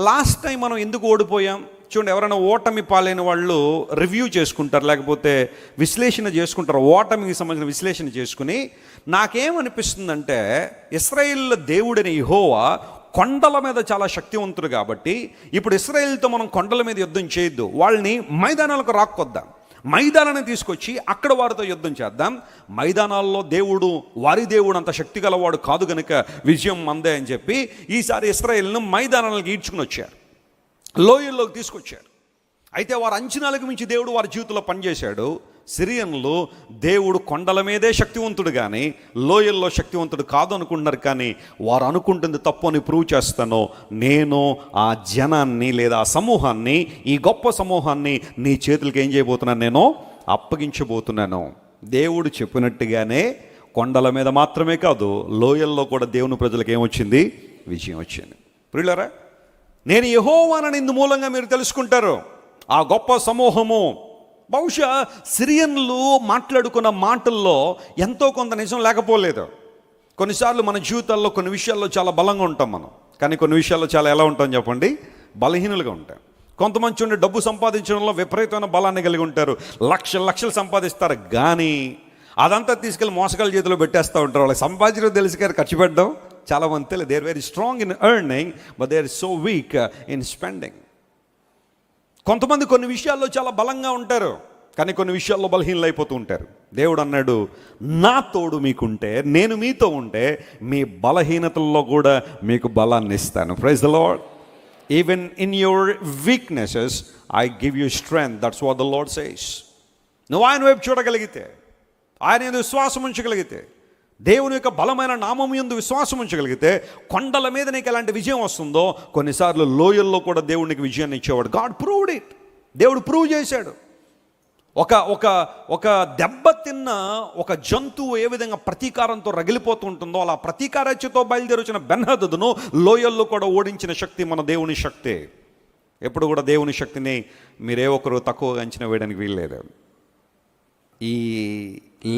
[SPEAKER 1] లాస్ట్ టైం మనం ఎందుకు ఓడిపోయాం చూడండి. ఎవరైనా ఓటమి పాలైన వాళ్ళు రివ్యూ చేసుకుంటారు, లేకపోతే విశ్లేషణ చేసుకుంటారు. ఓటమికి సంబంధించిన విశ్లేషణ చేసుకుని నాకేమనిపిస్తుందంటే ఇశ్రాయేల్ దేవుడైన యెహోవా కొండల మీద చాలా శక్తివంతుడు కాబట్టి ఇప్పుడు ఇశ్రాయేలుతో మనం కొండల మీద యుద్ధం చేయొద్దు, వాళ్ళని మైదానాలకు రాక్కొద్దాం, మైదానాన్ని తీసుకొచ్చి అక్కడ వారితో యుద్ధం చేద్దాం. మైదానాల్లో దేవుడు వారి దేవుడు అంత శక్తి గలవాడు కాదు కనుక విజయం మందే అని చెప్పి ఈసారి ఇశ్రాయేలును మైదానాలకు ఈడ్చుకుని వచ్చారు, లోయల్లోకి తీసుకొచ్చారు. అయితే వారి అంచనాలకు మించి దేవుడు వారి జీవితంలో పనిచేశాడు. సిరియన్లు దేవుడు కొండల మీదే శక్తివంతుడు కానీ లోయల్లో శక్తివంతుడు కాదు అనుకుంటున్నారు. కానీ వారు అనుకుంటుంది తప్పు అని ప్రూవ్ చేస్తాను. నేను ఆ జనాన్ని లేదా ఆ సమూహాన్ని, ఈ గొప్ప సమూహాన్ని నీ చేతులకి ఏం చేయబోతున్నాను, నేను అప్పగించబోతున్నాను. దేవుడు చెప్పినట్టుగానే కొండల మీద మాత్రమే కాదు, లోయల్లో కూడా దేవుని ప్రజలకు ఏమొచ్చింది, విజయం వచ్చింది. ప్రియులారా, నేను యెహోవానని ఇందు మూలంగా మీరు తెలుసుకుంటారు. ఆ గొప్ప సమూహము బహుశా సిరియన్లు మాట్లాడుకున్న మాటల్లో ఎంతో కొంత నిజం లేకపోలేదు. కొన్నిసార్లు మన జీవితాల్లో కొన్ని విషయాల్లో చాలా బలంగా ఉంటాం మనం, కానీ కొన్ని విషయాల్లో చాలా ఎలా ఉంటాం చెప్పండి, బలహీనులుగా ఉంటాం. కొంతమంది ఉండి డబ్బు సంపాదించడంలో విపరీతమైన బలాన్ని కలిగి ఉంటారు, లక్షలు సంపాదిస్తారు, కానీ అదంతా తీసుకెళ్ళి మోసగాళ్ళ చేతిలో పెట్టేస్తూ ఉంటారు. వాళ్ళకి సంపాదించడం తెలుసు కానీ ఖర్చు పెట్టడం చాలా మంది తెలియదు. They are very strong in earning but they are so weak in spending. కొంతమంది కొన్ని విషయాల్లో చాలా బలంగా ఉంటారు, కానీ కొన్ని విషయాల్లో బలహీనలు అయిపోతూ ఉంటారు. దేవుడు అన్నాడు, నా తోడు మీకుంటే, నేను మీతో ఉంటే మీ బలహీనతల్లో కూడా మీకు బలాన్ని ఇస్తాను. Praise the lord. Even in your weaknesses I give you strength. That's what the lord says. నువ్వు ఆయన వైపు చూడగలిగితే, ఆయన యందు విశ్వాసం ఉంచగలిగితే, దేవుని యొక్క బలమైన నామం యందు విశ్వాసం ఉంచగలిగితే కొండల మీద నీకు ఎలాంటి విజయం వస్తుందో కొన్నిసార్లు లోయల్లో కూడా దేవునికి విజయాన్ని ఇచ్చేవాడు. God proved it. దేవుడు ప్రూవ్ చేశాడు. ఒక దెబ్బ తిన్న ఒక జంతువు ఏ విధంగా ప్రతీకారంతో రగిలిపోతూ ఉంటుందో అలా ప్రతీకారచ్యతో బయలుదేరి వచ్చిన బెన్హదదును లోయల్లో కూడా ఓడించిన శక్తి మన దేవుని శక్తే. ఎప్పుడు కూడా దేవుని శక్తిని మీరే ఒకరు తక్కువగా అంచనా వేయడానికి వీల్లేదు. ఈ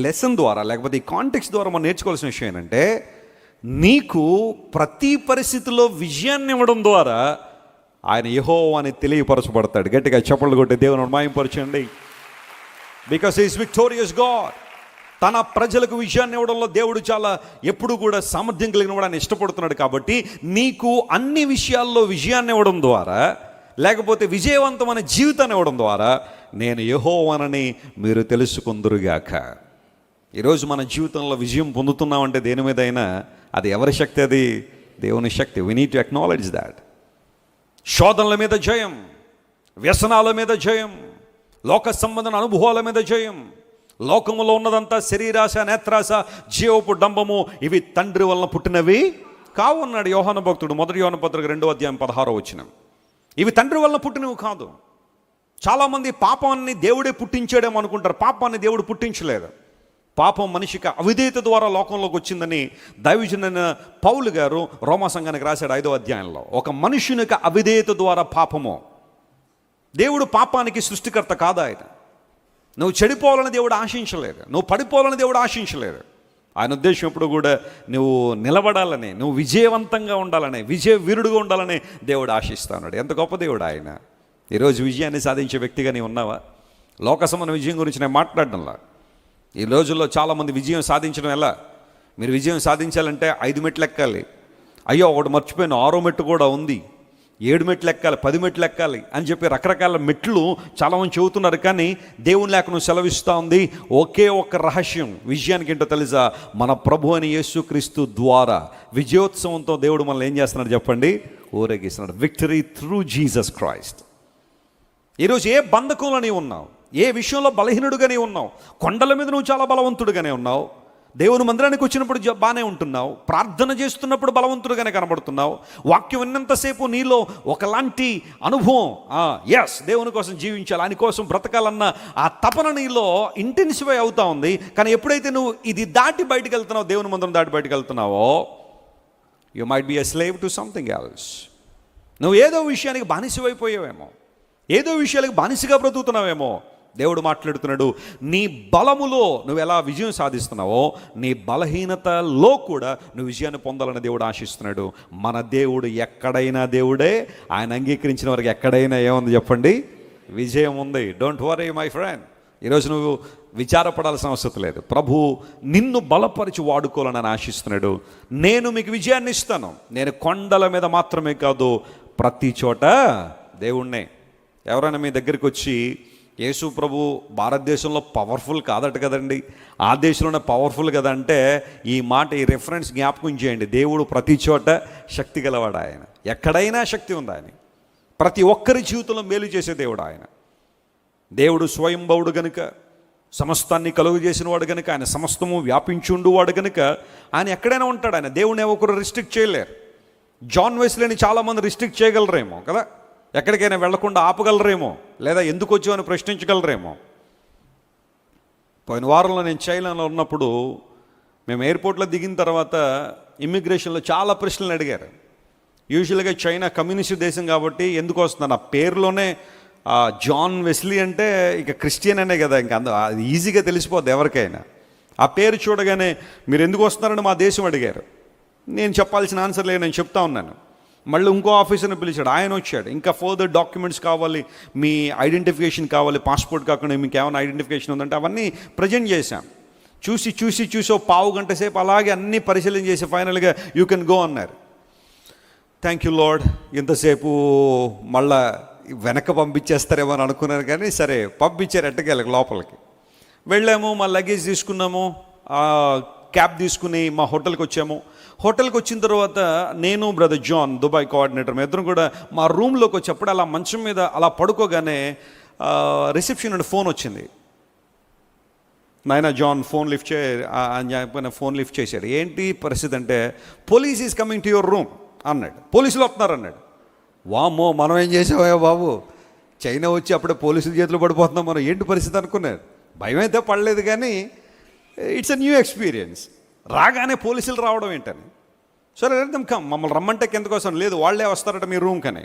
[SPEAKER 1] లెసన్ ద్వారా లేకపోతే ఈ కాంటెక్స్ట్ ద్వారా మనం నేర్చుకోవాల్సిన విషయం ఏంటంటే, నీకు ప్రతి పరిస్థితిలో విజయాన్ని ఇవ్వడం ద్వారా ఆయన యెహోవా అని తెలియపరచబడతాడు. గట్టిగా చప్పట్లు కొట్టి దేవుని మహిమపరచండి. Because he is victorious God. తన ప్రజలకు విజయాన్ని ఇవ్వడంలో దేవుడు చాలా ఎప్పుడు కూడా సామర్థ్యం కలిగిన వాడు, ఆయన ఇష్టపడుతున్నాడు. కాబట్టి నీకు అన్ని విషయాల్లో విజయాన్ని ఇవ్వడం ద్వారా, లేకపోతే విజయవంతమైన జీవితాన్ని ఇవ్వడం ద్వారా నేను యెహోవానని మీరు తెలుసుకుందురుగాక. ఈరోజు మన జీవితంలో విజయం పొందుతున్నామంటే దేని మీద అయినా అది ఎవరి శక్తి? అది దేవుని శక్తి. We need to acknowledge that. శోధనల మీద జయం, వ్యసనాల మీద జయం, లోక సంబంధన అనుభవాల మీద జయం, లోకములో ఉన్నదంతా శరీరాశ, నేత్రాశ, జీవపు డంబము, ఇవి తండ్రి వలన పుట్టినవి కావు అన్నాడు యోహాను భక్తుడు. 1 యోహాను పత్రిక 2:16. ఇవి తండ్రి వలన పుట్టినవి కాదు. చాలామంది పాపాన్ని దేవుడే పుట్టించాడేమో అనుకుంటారు. పాపాన్ని దేవుడు పుట్టించలేదు. పాపం మనిషికి అవిధేయత ద్వారా లోకంలోకి వచ్చిందని దైవజనుడైన పౌలు గారు రోమా సంఘానికి రాశాడు 5వ అధ్యాయంలో. ఒక మనుషునికి అవిధేయత ద్వారా పాపము. దేవుడు పాపానికి సృష్టికర్త కాదు. ఆయన నువ్వు చెడిపోవాలని దేవుడు ఆశించలేదు, నువ్వు పడిపోవాలని దేవుడు ఆశించలేదు. ఆయన ఉద్దేశం ఎప్పుడు కూడా నువ్వు నిలబడాలని, నువ్వు విజయవంతంగా ఉండాలని, విజయ వీరుడుగా ఉండాలని దేవుడు ఆశిస్తున్నాడు. ఎంత గొప్ప దేవుడు ఆయన. ఈరోజు విజయాన్ని సాధించే వ్యక్తిగా నీవు ఉన్నావా? లోక సంబంధ విజయం గురించి నేను మాట్లాడడంలా. ఈ రోజుల్లో చాలామంది విజయం సాధించడం ఎలా? మీరు విజయం సాధించాలంటే 5 మెట్లు ఎక్కాలి. అయ్యో ఒకటి మర్చిపోయాను, 6వ మెట్టు కూడా ఉంది, 7 మెట్లు ఎక్కాలి, 10 మెట్లు ఎక్కాలి అని చెప్పి రకరకాల మెట్లు చాలామంది చెబుతున్నారు. కానీ దేవుని లేఖనం సెలవిస్తూ ఉంది ఒకే ఒక్క రహస్యం విజయానికి ఏంటో తెలుసా? మన ప్రభు అని యేసుక్రీస్తు ద్వారా విజయోత్సవంతో దేవుడు మనల్ని ఏం చేస్తున్నాడు చెప్పండి? ఊరేగిస్తున్నాడు. Victory through Jesus Christ. ఈరోజు ఏ బంధకంలో నీవు ఉన్నావు, ఏ విషయంలో బలహీనుడుగానే ఉన్నావు, కొండల మీద నువ్వు చాలా బలవంతుడుగానే ఉన్నావు, దేవుని మందిరానికి వచ్చినప్పుడు బాగానే ఉంటున్నావు, ప్రార్థన చేస్తున్నప్పుడు బలవంతుడుగానే కనబడుతున్నావు, వాక్యం విన్నంతసేపు నీలో ఒకలాంటి అనుభవం, ఎస్ దేవుని కోసం జీవించాలి, ఆయన కోసం బ్రతకాలన్న ఆ తపన నీలో ఇంటెన్సిఫై అవుతా ఉంది. కానీ ఎప్పుడైతే నువ్వు ఇది దాటి బయటకు వెళ్తున్నావు, దేవుని మందిరం దాటి బయటకు వెళ్తున్నావో, you might be a slave to something else. నువ్వు ఏదో విషయానికి బానిసమైపోయావేమో, ఏదో విషయాలకు బానిసగా బ్రతుకుతున్నావేమో. దేవుడు మాట్లాడుతున్నాడు, నీ బలములో నువ్వు ఎలా విజయం సాధిస్తున్నావో నీ బలహీనతలో కూడా నువ్వు విజయాన్ని పొందాలని దేవుడు ఆశిస్తున్నాడు. మన దేవుడు ఎక్కడైనా దేవుడే. ఆయన అంగీకరించిన వారికి ఎక్కడైనా ఏముంది చెప్పండి? విజయం ఉంది. Don't worry my friend. ఈరోజు నువ్వు విచారపడాల్సిన అవసరం లేదు. ప్రభు నిన్ను బలపరిచి వాడుకోవాలని ఆశిస్తున్నాడు. నేను మీకు విజయాన్ని ఇస్తాను. నేను కొండల మీద మాత్రమే కాదు, ప్రతి చోట దేవుణ్ణే. ఎవరైనా మీ దగ్గరికి వచ్చి యేసు ప్రభు భారతదేశంలో పవర్ఫుల్ కాదట కదండి, ఆ దేశంలోనే పవర్ఫుల్ కదా అంటే, ఈ మాట, ఈ రెఫరెన్స్ జ్ఞాపకం చేయండి. దేవుడు ప్రతి చోట శక్తి గలవాడు. ఆయన ఎక్కడైనా శక్తి ఉంది. ఆయన ప్రతి ఒక్కరి జీవితంలో మేలు చేసే దేవుడు. ఆయన దేవుడు స్వయంభవుడు గనుక, సమస్తాన్ని కలుగు చేసిన వాడు గనుక, ఆయన సమస్తము వ్యాపించుండువాడు గనుక ఆయన ఎక్కడైనా ఉంటాడు. ఆయన దేవుడిని ఒకరు రిస్ట్రిక్ట్ చేయలేరు. జాన్ వెస్లీని చాలామంది రిస్ట్రిక్ట్ చేయగలరేమో కదా, ఎక్కడికైనా వెళ్లకుండా ఆపగలరేమో, లేదా ఎందుకు వచ్చామని ప్రశ్నించగలరేమో. పోయిన వారంలో నేను చైనాలో ఉన్నప్పుడు మేము ఎయిర్పోర్ట్లో దిగిన తర్వాత ఇమ్మిగ్రేషన్లో చాలా ప్రశ్నలు అడిగారు. యూజువల్గా చైనా కమ్యూనిస్ట్ దేశం కాబట్టి ఎందుకు వస్తున్నాను, ఆ పేరులోనే జాన్ వెస్లీ అంటే ఇక క్రిస్టియన్ అనే కదా, ఇంకా అది ఈజీగా తెలిసిపోద్ది ఎవరికైనా. ఆ పేరు చూడగానే మీరు ఎందుకు వస్తున్నారని మా దేశం అడిగారు. నేను చెప్పాల్సిన ఆన్సర్ లేదు, నేను చెప్తా ఉన్నాను. మళ్ళీ ఇంకో ఆఫీసర్ని పిలిచాడు, ఆయన వచ్చాడు. ఇంకా ఫర్దర్ డాక్యుమెంట్స్ కావాలి, మీ ఐడెంటిఫికేషన్ కావాలి, పాస్పోర్ట్ కాకుండా మీకు ఏమైనా ఐడెంటిఫికేషన్ ఉందంటే అవన్నీ ప్రజెంట్ చేశాం. చూసి ఓ పావు గంట సేపు అలాగే అన్నీ పరిశీలన చేసి ఫైనల్గా యూ కెన్ గో అన్నారు. థ్యాంక్ యూ లార్డ్, ఇంతసేపు మళ్ళా వెనక పంపించేస్తారేమో అని అనుకున్నాను, కానీ సరే పంపించారు ఎట్టకేళ్ళకి లోపలికి. వెళ్ళాము, మా లగేజ్ తీసుకున్నాము, క్యాబ్ తీసుకుని మా హోటల్కి వచ్చాము. హోటల్కి వచ్చిన తర్వాత నేను బ్రదర్ జాన్, దుబాయ్ కోఆర్డినేటర్, మేము ఇద్దరం కూడా మా రూమ్లోకి వచ్చేప్పుడు అలా మంచం మీద అలా పడుకోగానే రిసెప్షన్ నుండి ఫోన్ వచ్చింది. నాయన John phone lift phone lift చేశాడు. ఏంటి పరిస్థితి అంటే, police is coming to your room అన్నాడు. పోలీసులు వస్తున్నారు అన్నాడు. వామ్మో, మనం ఏం చేసావా బాబు, చైనా వచ్చి అప్పుడే పోలీసుల చేతులు పడిపోతున్నాం, మనం ఏంటి పరిస్థితి అనుకున్నాడు. భయం అయితే పడలేదు, కానీ ఇట్స్ ఎ న్యూ ఎక్స్పీరియన్స్. రాగానే పోలీసులు రావడం ఏంటని, సరే కమ్ మమ్మల్ని రమ్మంటే కిందకోసం, లేదు వాళ్ళే వస్తారట మీ రూమ్ కని.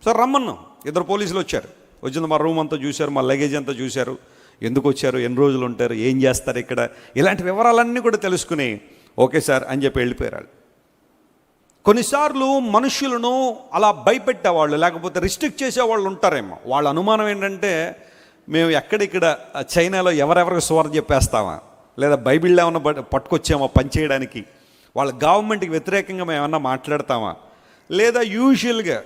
[SPEAKER 1] సరే రమ్మన్నాం. ఇద్దరు పోలీసులు వచ్చారు. వచ్చింది మా రూమ్ అంతా చూశారు, మా లగేజ్ అంతా చూశారు, ఎందుకు వచ్చారు, ఎన్ని రోజులు ఉంటారు, ఏం చేస్తారు ఇక్కడ, ఇలాంటి వివరాలన్నీ కూడా తెలుసుకుని ఓకే సార్ అని చెప్పి వెళ్ళిపోయారు. కొన్నిసార్లు మనుషులను అలా భయపెట్టేవాళ్ళు లేకపోతే రిస్ట్రిక్ట్ చేసేవాళ్ళు ఉంటారేమో. వాళ్ళ అనుమానం ఏంటంటే, మేము ఎక్కడిక్కడ చైనాలో ఎవరెవరికి సువార్త చెప్పేస్తామా, లేదా బైబిల్ ఏమన్నా పట్టుకొచ్చామా పనిచేయడానికి, వాళ్ళ గవర్నమెంట్కి వ్యతిరేకంగా మేము ఏమన్నా మాట్లాడతామా, లేదా యూజువల్గా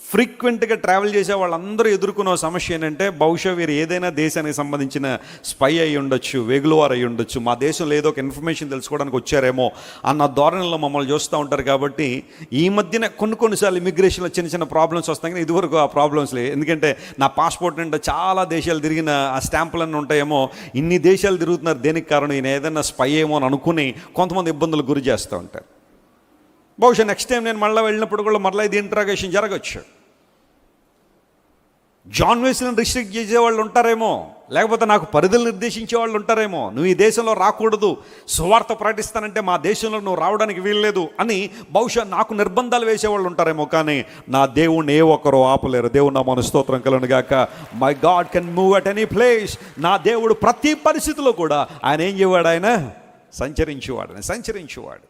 [SPEAKER 1] ఫ్రీక్వెంట్గా ట్రావెల్ చేసే వాళ్ళందరూ ఎదుర్కొన్న సమస్య ఏంటంటే, బహుశా వీరు ఏదైనా దేశానికి సంబంధించిన స్పై అయి ఉండొచ్చు, వెగులువారు అయి ఉండొచ్చు, మా దేశంలో ఏదో ఒక ఇన్ఫర్మేషన్ తెలుసుకోవడానికి వచ్చారేమో అన్న ధోరణిలో మమ్మల్ని చూస్తూ ఉంటారు. కాబట్టి ఈ మధ్యన కొన్నిసార్లు ఇమిగ్రేషన్లో చిన్న ప్రాబ్లమ్స్ వస్తాయి, కానీ ఇదివరకు ఆ ప్రాబ్లమ్స్ లేవు. ఎందుకంటే నా పాస్పోర్ట్ అంటే చాలా దేశాలు తిరిగిన ఆ స్టాంపులన్నీ ఉంటాయేమో, ఇన్ని దేశాలు తిరుగుతున్నారు, దేనికి కారణం ఈయన ఏదైనా స్పై ఏమో అని అనుకుని కొంతమంది ఇబ్బందులు గురి చేస్తూ ఉంటారు. బహుశా నెక్స్ట్ టైం నేను మళ్ళీ వెళ్ళినప్పుడు కూడా మళ్ళీ ఇది ఇంట్రాగేషన్ జరగచ్చు. జాన్ వెస్లీని రిస్ట్రిక్ట్ చేసేవాళ్ళు ఉంటారేమో, లేకపోతే నాకు పరిధులు నిర్దేశించే వాళ్ళు ఉంటారేమో. నువ్వు ఈ దేశంలో రాకూడదు, సువార్త ప్రకటిస్తానంటే మా దేశంలో నువ్వు రావడానికి వీల్లేదు అని బహుశా నాకు నిర్బంధాలు వేసేవాళ్ళు ఉంటారేమో. కానీ నా దేవుణ్ణి ఏ ఒక్కరో ఆపలేరు. దేవుడు నా మన స్తోత్రం కలుగును గాక. My God can move at any place. నా దేవుడు ప్రతి పరిస్థితిలో కూడా ఆయన ఏం చేయవాడు, ఆయన సంచరించేవాడు.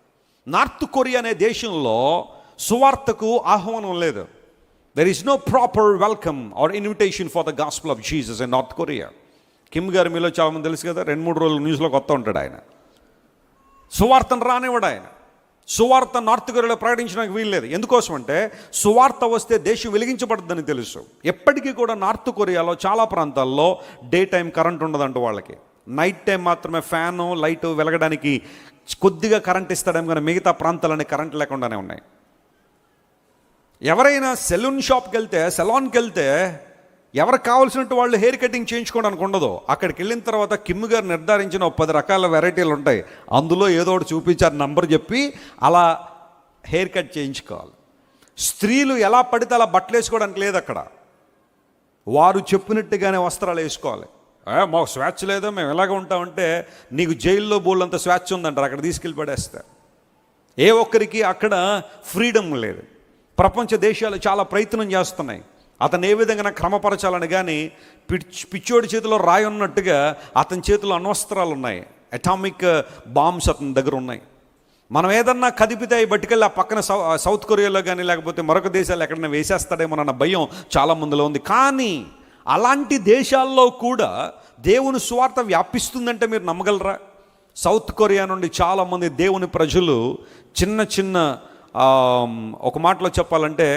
[SPEAKER 1] నార్త్ కొరియా అనే దేశంలో సువార్తకు ఆహ్వానం లేదు. There is no proper welcome or invitation for the gospel of Jesus in North Korea. Kim గారు మీలో చాలామంది తెలుసు కదా, 2-3 రోజులు న్యూస్లోకి వస్తూ ఉంటాడు. ఆయన సువార్తను రానివాడు. ఆయన సువార్త నార్త్ కొరియాలో ప్రకటించడానికి వీల్లేదు. ఎందుకోసం అంటే, సువార్త వస్తే దేశం వెలిగించబడుతుందని తెలుసు. ఎప్పటికీ కూడా నార్త్ కొరియాలో చాలా ప్రాంతాల్లో డే టైం కరెంట్ ఉండదంట వాళ్ళకి. నైట్ టైం మాత్రమే ఫ్యాను లైట్ వెలగడానికి కొద్దిగా కరెంట్ ఇస్తాడేమో, కానీ మిగతా ప్రాంతాలన్నీ కరెంట్ లేకుండానే ఉన్నాయి. ఎవరైనా సెలాన్కి వెళ్తే ఎవరికి కావాల్సినట్టు వాళ్ళు హెయిర్ కటింగ్ చేయించుకోవడానికి ఉండదు. అక్కడికి వెళ్ళిన తర్వాత కిమ్ గారు నిర్ధారించిన 10 రకాల వెరైటీలు ఉంటాయి, అందులో ఏదో ఒకటి చూపించారు, నంబర్ చెప్పి అలా హెయిర్ కట్ చేయించుకోవాలి. స్త్రీలు ఎలా పడితే అలా బట్టలు వేసుకోవడానికి లేదు అక్కడ. వారు చెప్పినట్టుగానే వస్త్రాలు వేసుకోవాలి. మాకు స్వేచ్ఛ లేదో, మేము ఎలాగ ఉంటామంటే, నీకు జైల్లో బోళ్ళంత స్వేచ్ఛ ఉందంటారు, అక్కడ తీసుకెళ్ళి పడేస్తారు. ఏ ఒక్కరికి అక్కడ ఫ్రీడమ్ లేదు. ప్రపంచ దేశాలు చాలా ప్రయత్నం చేస్తున్నాయి అతను ఏ విధంగా క్రమపరచాలని, కానీ పిచ్చోడి చేతిలో రాయి ఉన్నట్టుగా అతని చేతిలో అణ్వస్త్రాలు ఉన్నాయి, అటామిక్ బాంబ్స్ అతని దగ్గర ఉన్నాయి. మనం ఏదన్నా కదిపితే అవి బట్టుకెళ్ళి ఆ పక్కన సౌత్ కొరియాలో కానీ లేకపోతే మరొక దేశాలు ఎక్కడైనా వేసేస్తాడేమోనన్న భయం చాలా మందిలో ఉంది. కానీ అలాంటి దేశాల్లో కూడా దేవుని సువార్త వ్యాపిస్తుందంటే మీరు నమ్మగలరా? సౌత్ కొరియా నుండి చాలామంది దేవుని ప్రజలు చిన్న చిన్న ఒక మాటలో చెప్పాలంటే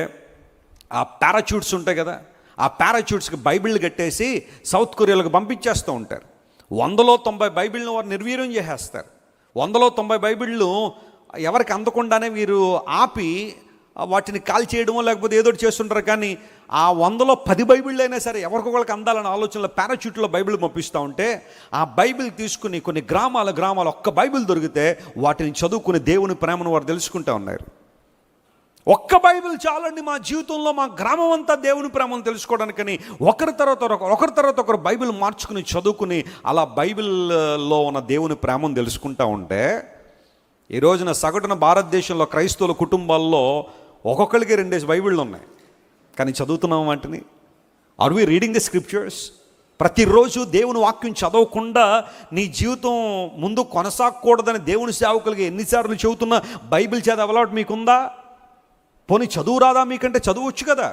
[SPEAKER 1] ఆ పారాచూట్స్ ఉంటాయి కదా, ఆ పారాచూట్స్కి బైబిళ్ళు కట్టేసి సౌత్ కొరియాలకు పంపించేస్తూ ఉంటారు. 190 బైబిళ్ళను వారు నిర్వీర్యం చేసేస్తారు. 190 బైబిళ్ళు ఎవరికి అందకుండానే వీరు ఆపి వాటిని కాల్ చేయడమో లేకపోతే ఏదో చేస్తుంటారు. కానీ ఆ 100లో 10 బైబిళ్ళు అయినా సరే ఎవరికొకరికి అందాలన్న ఆలోచనలో పారాచూట్లో బైబిల్ పంపిస్తూ ఉంటే ఆ బైబిల్ తీసుకుని కొన్ని గ్రామాలు ఒక్క బైబిల్ దొరికితే వాటిని చదువుకుని దేవుని ప్రేమను వారు తెలుసుకుంటూ ఉన్నారు. ఒక్క బైబిల్ చాలండి మా జీవితంలో, మా గ్రామం అంతా దేవుని ప్రేమను తెలుసుకోవడానికని ఒకరి తర్వాత ఒకరు బైబిల్ మార్చుకుని చదువుకుని అలా బైబిల్లో ఉన్న దేవుని ప్రేమను తెలుసుకుంటూ ఉంటే ఈ రోజున సగటున భారతదేశంలో క్రైస్తవుల కుటుంబాల్లో ఒక్కొక్కరికి 2 బైబిళ్ళు ఉన్నాయి. కానీ చదువుతున్నాం వాటిని? Are we reading the scriptures? ప్రతిరోజు దేవుని వాక్యం చదవకుండా నీ జీవితం ముందు కొనసాగకూడదని దేవుని సేవకులకి ఎన్నిసార్లు చెబుతున్నా బైబిల్ చదివే అలవాటు మీకుందా? పోనీ చదువు రాదా మీకంటే? చదవచ్చు కదా,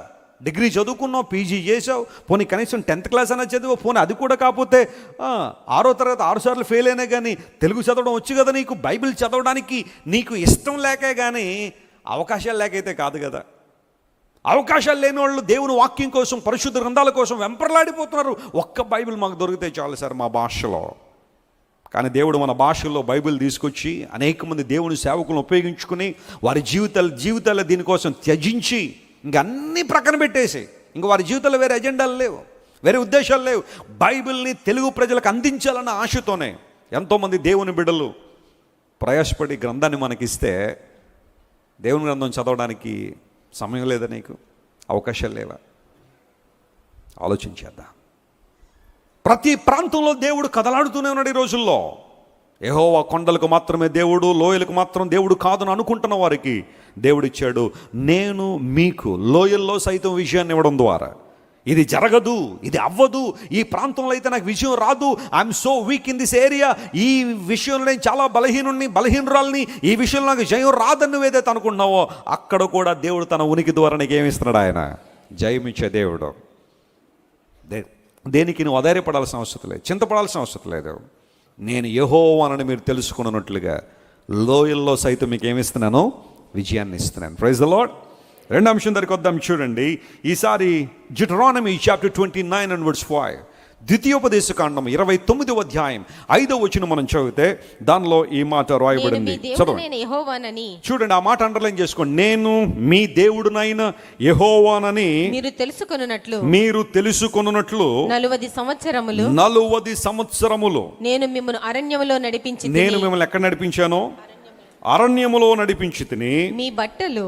[SPEAKER 1] డిగ్రీ చదువుకున్నావు, పీజీ చేసావు, పోనీ కనీసం 10th క్లాస్ అయినా చదివో, పోనీ అది కూడా కాకపోతే 6వ తరగతి 6 సార్లు ఫెయిల్ అయినా కానీ తెలుగు చదవడం వచ్చు కదా నీకు. బైబిల్ చదవడానికి నీకు ఇష్టం లేకే కానీ అవకాశాలు లేకైతే కాదు కదా. అవకాశాలు లేని వాళ్ళు దేవుని వాక్యం కోసం, పరిశుద్ధ గ్రంథాల కోసం వెంపర్లాడిపోతున్నారు. ఒక్క బైబిల్ మాకు దొరికితే చాలు సార్ మా భాషలో. కానీ దేవుడు మన భాషల్లో బైబిల్ తీసుకొచ్చి అనేక మంది దేవుని సేవకులను ఉపయోగించుకుని వారి జీవితాలు దీనికోసం త్యజించి ఇంక అన్నీ ప్రక్కన పెట్టేసి ఇంక వారి జీవితంలో వేరే ఎజెండాలు లేవు, వేరే ఉద్దేశాలు లేవు. బైబిల్ని తెలుగు ప్రజలకు అందించాలన్న ఆశతోనే ఎంతోమంది దేవుని బిడ్డలు ప్రయాసపడి గ్రంథాన్ని మనకిస్తే దేవుని గ్రంథం చదవడానికి సమయం లేదా? నీకు అవకాశాలు లేవా? ఆలోచించేద్దాం. ప్రతి ప్రాంతంలో దేవుడు కదలాడుతూనే ఉన్నాడు ఈ రోజుల్లో. యెహోవా కొండలకు మాత్రమే దేవుడు, లోయలకు మాత్రం దేవుడు కాదని అనుకుంటున్న వారికి దేవుడిచ్చాడు, నేను మీకు లోయల్లో సైతం విజయాన్ని ఇవ్వడం ద్వారా. ఇది జరగదు, ఇది అవ్వదు, ఈ ప్రాంతంలో అయితే నాకు విజయం రాదు, I'm so weak in this area, ఈ విషయంలో నేను చాలా బలహీనురాల్ని, ఈ విషయంలో నాకు జయం రాదని నువ్వు ఏదైతే అనుకుంటున్నావో అక్కడ కూడా దేవుడు తన ఉనికి ద్వారా నీకు ఏమిస్తున్నాడు? ఆయన జయమిచ్చే దేవుడు. దేనికి నువ్వు అధైర్యపడాల్సిన అవసరం లేదు, చింతపడాల్సిన అవసరం లేదు. నేను యెహోవానని మీరు తెలుసుకున్నట్లుగా లోయల్లో సైతం మీకు ఏమిస్తున్నాను? విజయాన్ని ఇస్తున్నాను. Praise the lord. రెండో అంశం దగ్గరికి వద్దాం. చూడండి, ఈసారి డ్యూటెరానమీ చాప్టర్ 29 and verse 5, ద్వితీయోపదేశకాండం 29వ అధ్యాయం 5వ వచనం మనం చదివితే దానిలో ఈ మాట రాయబడింది. చదవండి. చూడండి, ఆ మాట అండర్లైన్ చేసుకోండి. నేను మీ దేవుడునైన యెహోవానని మీరు తెలుసుకొనున్నట్లు 40 సంవత్సరములు నేను మిమ్మల్ని ఎక్కడ నడిపించాను? అరణ్యములో నడిపించి తిని మీ బట్టలు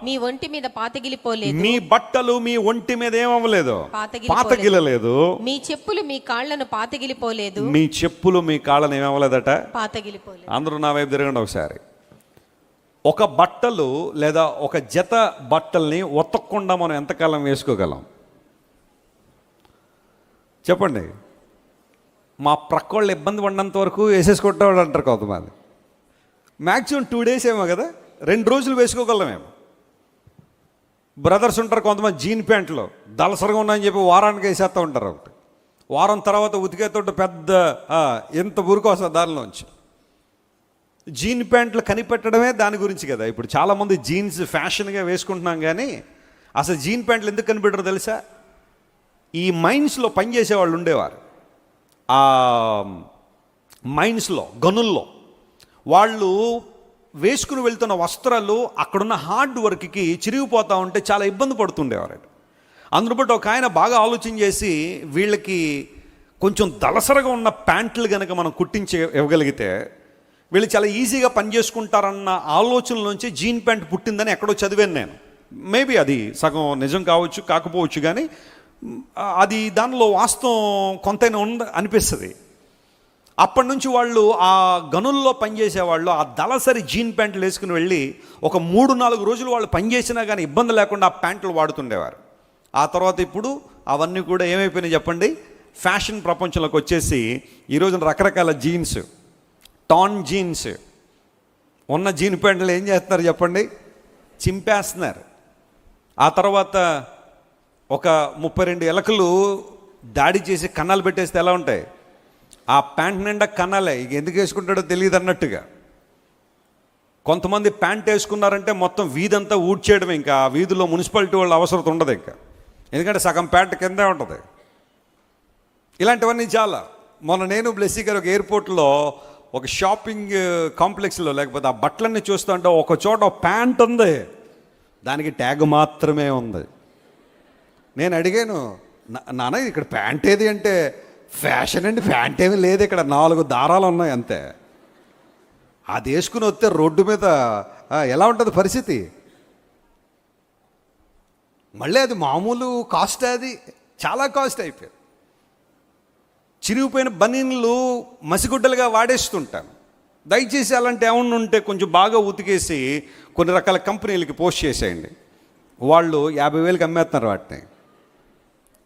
[SPEAKER 1] మీ ఒంటి మీద పాతగిలిపోలేదు. మీ బట్టలు మీ ఒంటి మీద ఏమవ్వలేదు? పాతగిలలేదు. మీ చెప్పులు మీ కాళ్ళను పాతగిలిపోలేదు. మీ చెప్పులు మీ కాళ్ళను ఏమవ్వలేదట? పాతగిలిపోలేదు. అందరూ నా వైపు తిరగండి ఒకసారి. ఒక బట్టలు లేదా ఒక జత బట్టల్ని ఉతకకుండా మనం ఎంతకాలం వేసుకోగలం చెప్పండి? మా ప్రక్క వాళ్ళు ఇబ్బంది పడినంత వరకు వేసేసుకుంటాడు అంటారు కొంతమంది. మ్యాక్సిమం 2 days ఏమో కదా, 2 రోజులు వేసుకోగలమేమో. బ్రదర్స్ ఉంటారు కొంతమంది జీన్ ప్యాంట్లు దళసరగా ఉన్నాయని చెప్పి వారానికి వేసేస్తూ ఉంటారు. ఒకటి వారం తర్వాత ఉతికేతోటి పెద్ద ఎంత ఊరికి వస్తుంది దానిలోంచి. జీన్ ప్యాంట్లు కనిపెట్టడమే దాని గురించి కదా. ఇప్పుడు చాలామంది జీన్స్ ఫ్యాషన్గా వేసుకుంటున్నాం, కానీ అసలు జీన్ ప్యాంట్లు ఎందుకు కనిపెట్టరు తెలుసా? ఈ మైన్స్లో పనిచేసే వాళ్ళు ఉండేవారు. ఆ మైన్స్లో, గనుల్లో వాళ్ళు వేసుకుని వెళ్తున్న వస్త్రాలు అక్కడున్న హార్డ్ వర్క్కి చిరిగిపోతూ ఉంటే చాలా ఇబ్బంది పడుతుండేవారు. అందును బట్టి ఒక ఆయన బాగా ఆలోచన చేసి వీళ్ళకి కొంచెం దళసరగా ఉన్న ప్యాంట్లు కనుక మనం కుట్టించి ఇవ్వగలిగితే వీళ్ళు చాలా ఈజీగా పనిచేసుకుంటారన్న ఆలోచనలోంచి జీన్ ప్యాంట్ పుట్టిందని ఎక్కడో చదివాను నేను. మేబీ అది సగం నిజం కావచ్చు, కాకపోవచ్చు, కానీ అది దానిలో వాస్తవం కొంతైనా అనిపిస్తుంది. అప్పటి నుంచి వాళ్ళు ఆ గనుల్లో పనిచేసేవాళ్ళు ఆ దళసరి జీన్ ప్యాంట్లు వేసుకుని వెళ్ళి ఒక 3-4 రోజులు వాళ్ళు పనిచేసినా కానీ ఇబ్బంది లేకుండా ఆ ప్యాంట్లు వాడుతుండేవారు. ఆ తర్వాత ఇప్పుడు అవన్నీ కూడా ఏమైపోయినాయి చెప్పండి? ఫ్యాషన్ ప్రపంచంలోకి వచ్చేసి ఈరోజు రకరకాల జీన్స్, టాన్ జీన్స్, ఉన్న జీన్ ప్యాంట్లు ఏం చేస్తున్నారు చెప్పండి? చింపేస్తున్నారు. ఆ తర్వాత ఒక 32 ఎలకలు దాడి చేసి కన్నాలు పెట్టేస్తే ఎలా ఉంటాయి? ఆ ప్యాంట్ నిండా కన్నాలే, ఇక ఎందుకు వేసుకుంటాడో తెలియదు అన్నట్టుగా. కొంతమంది ప్యాంట్ వేసుకున్నారంటే మొత్తం వీధంతా ఊడ్చేయడం, ఇంకా ఆ వీధిలో మున్సిపాలిటీ వాళ్ళ అవసరం ఉండదు ఇంకా, ఎందుకంటే సగం ప్యాంట్ కిందే ఉంటుంది. ఇలాంటివన్నీ చాలా. మొన్న నేను బ్లెస్సీ గారు ఒక ఎయిర్పోర్ట్లో ఒక షాపింగ్ కాంప్లెక్స్లో లేకపోతే ఆ బట్టలన్నీ చూస్తుంటే ఒక చోట ప్యాంట్ ఉంది, దానికి ట్యాగ్ మాత్రమే ఉంది. నేను అడిగాను, నాన్న ఇక్కడ ప్యాంట్ ఏది అంటే, ఫ్యాషన్ అండి, ప్యాంట్ ఏమీ లేదు ఇక్కడ, 4 దారాలు ఉన్నాయి అంతే. అది వేసుకుని వస్తే రోడ్డు మీద ఎలా ఉంటుంది పరిస్థితి? మళ్ళీ అది మామూలు కాస్ట్, అది చాలా కాస్ట్ అయిపోయింది. చిరిగిపోయిన బనీన్లు మసిగుడ్డలుగా వాడేస్తుంటాను. దయచేసి అలాంటి ఏమన్నా ఉంటే కొంచెం బాగా ఉతికేసి కొన్ని రకాల కంపెనీలకి పోస్ట్ చేసేయండి. వాళ్ళు 50,000కి అమ్మేస్తున్నారు వాటిని.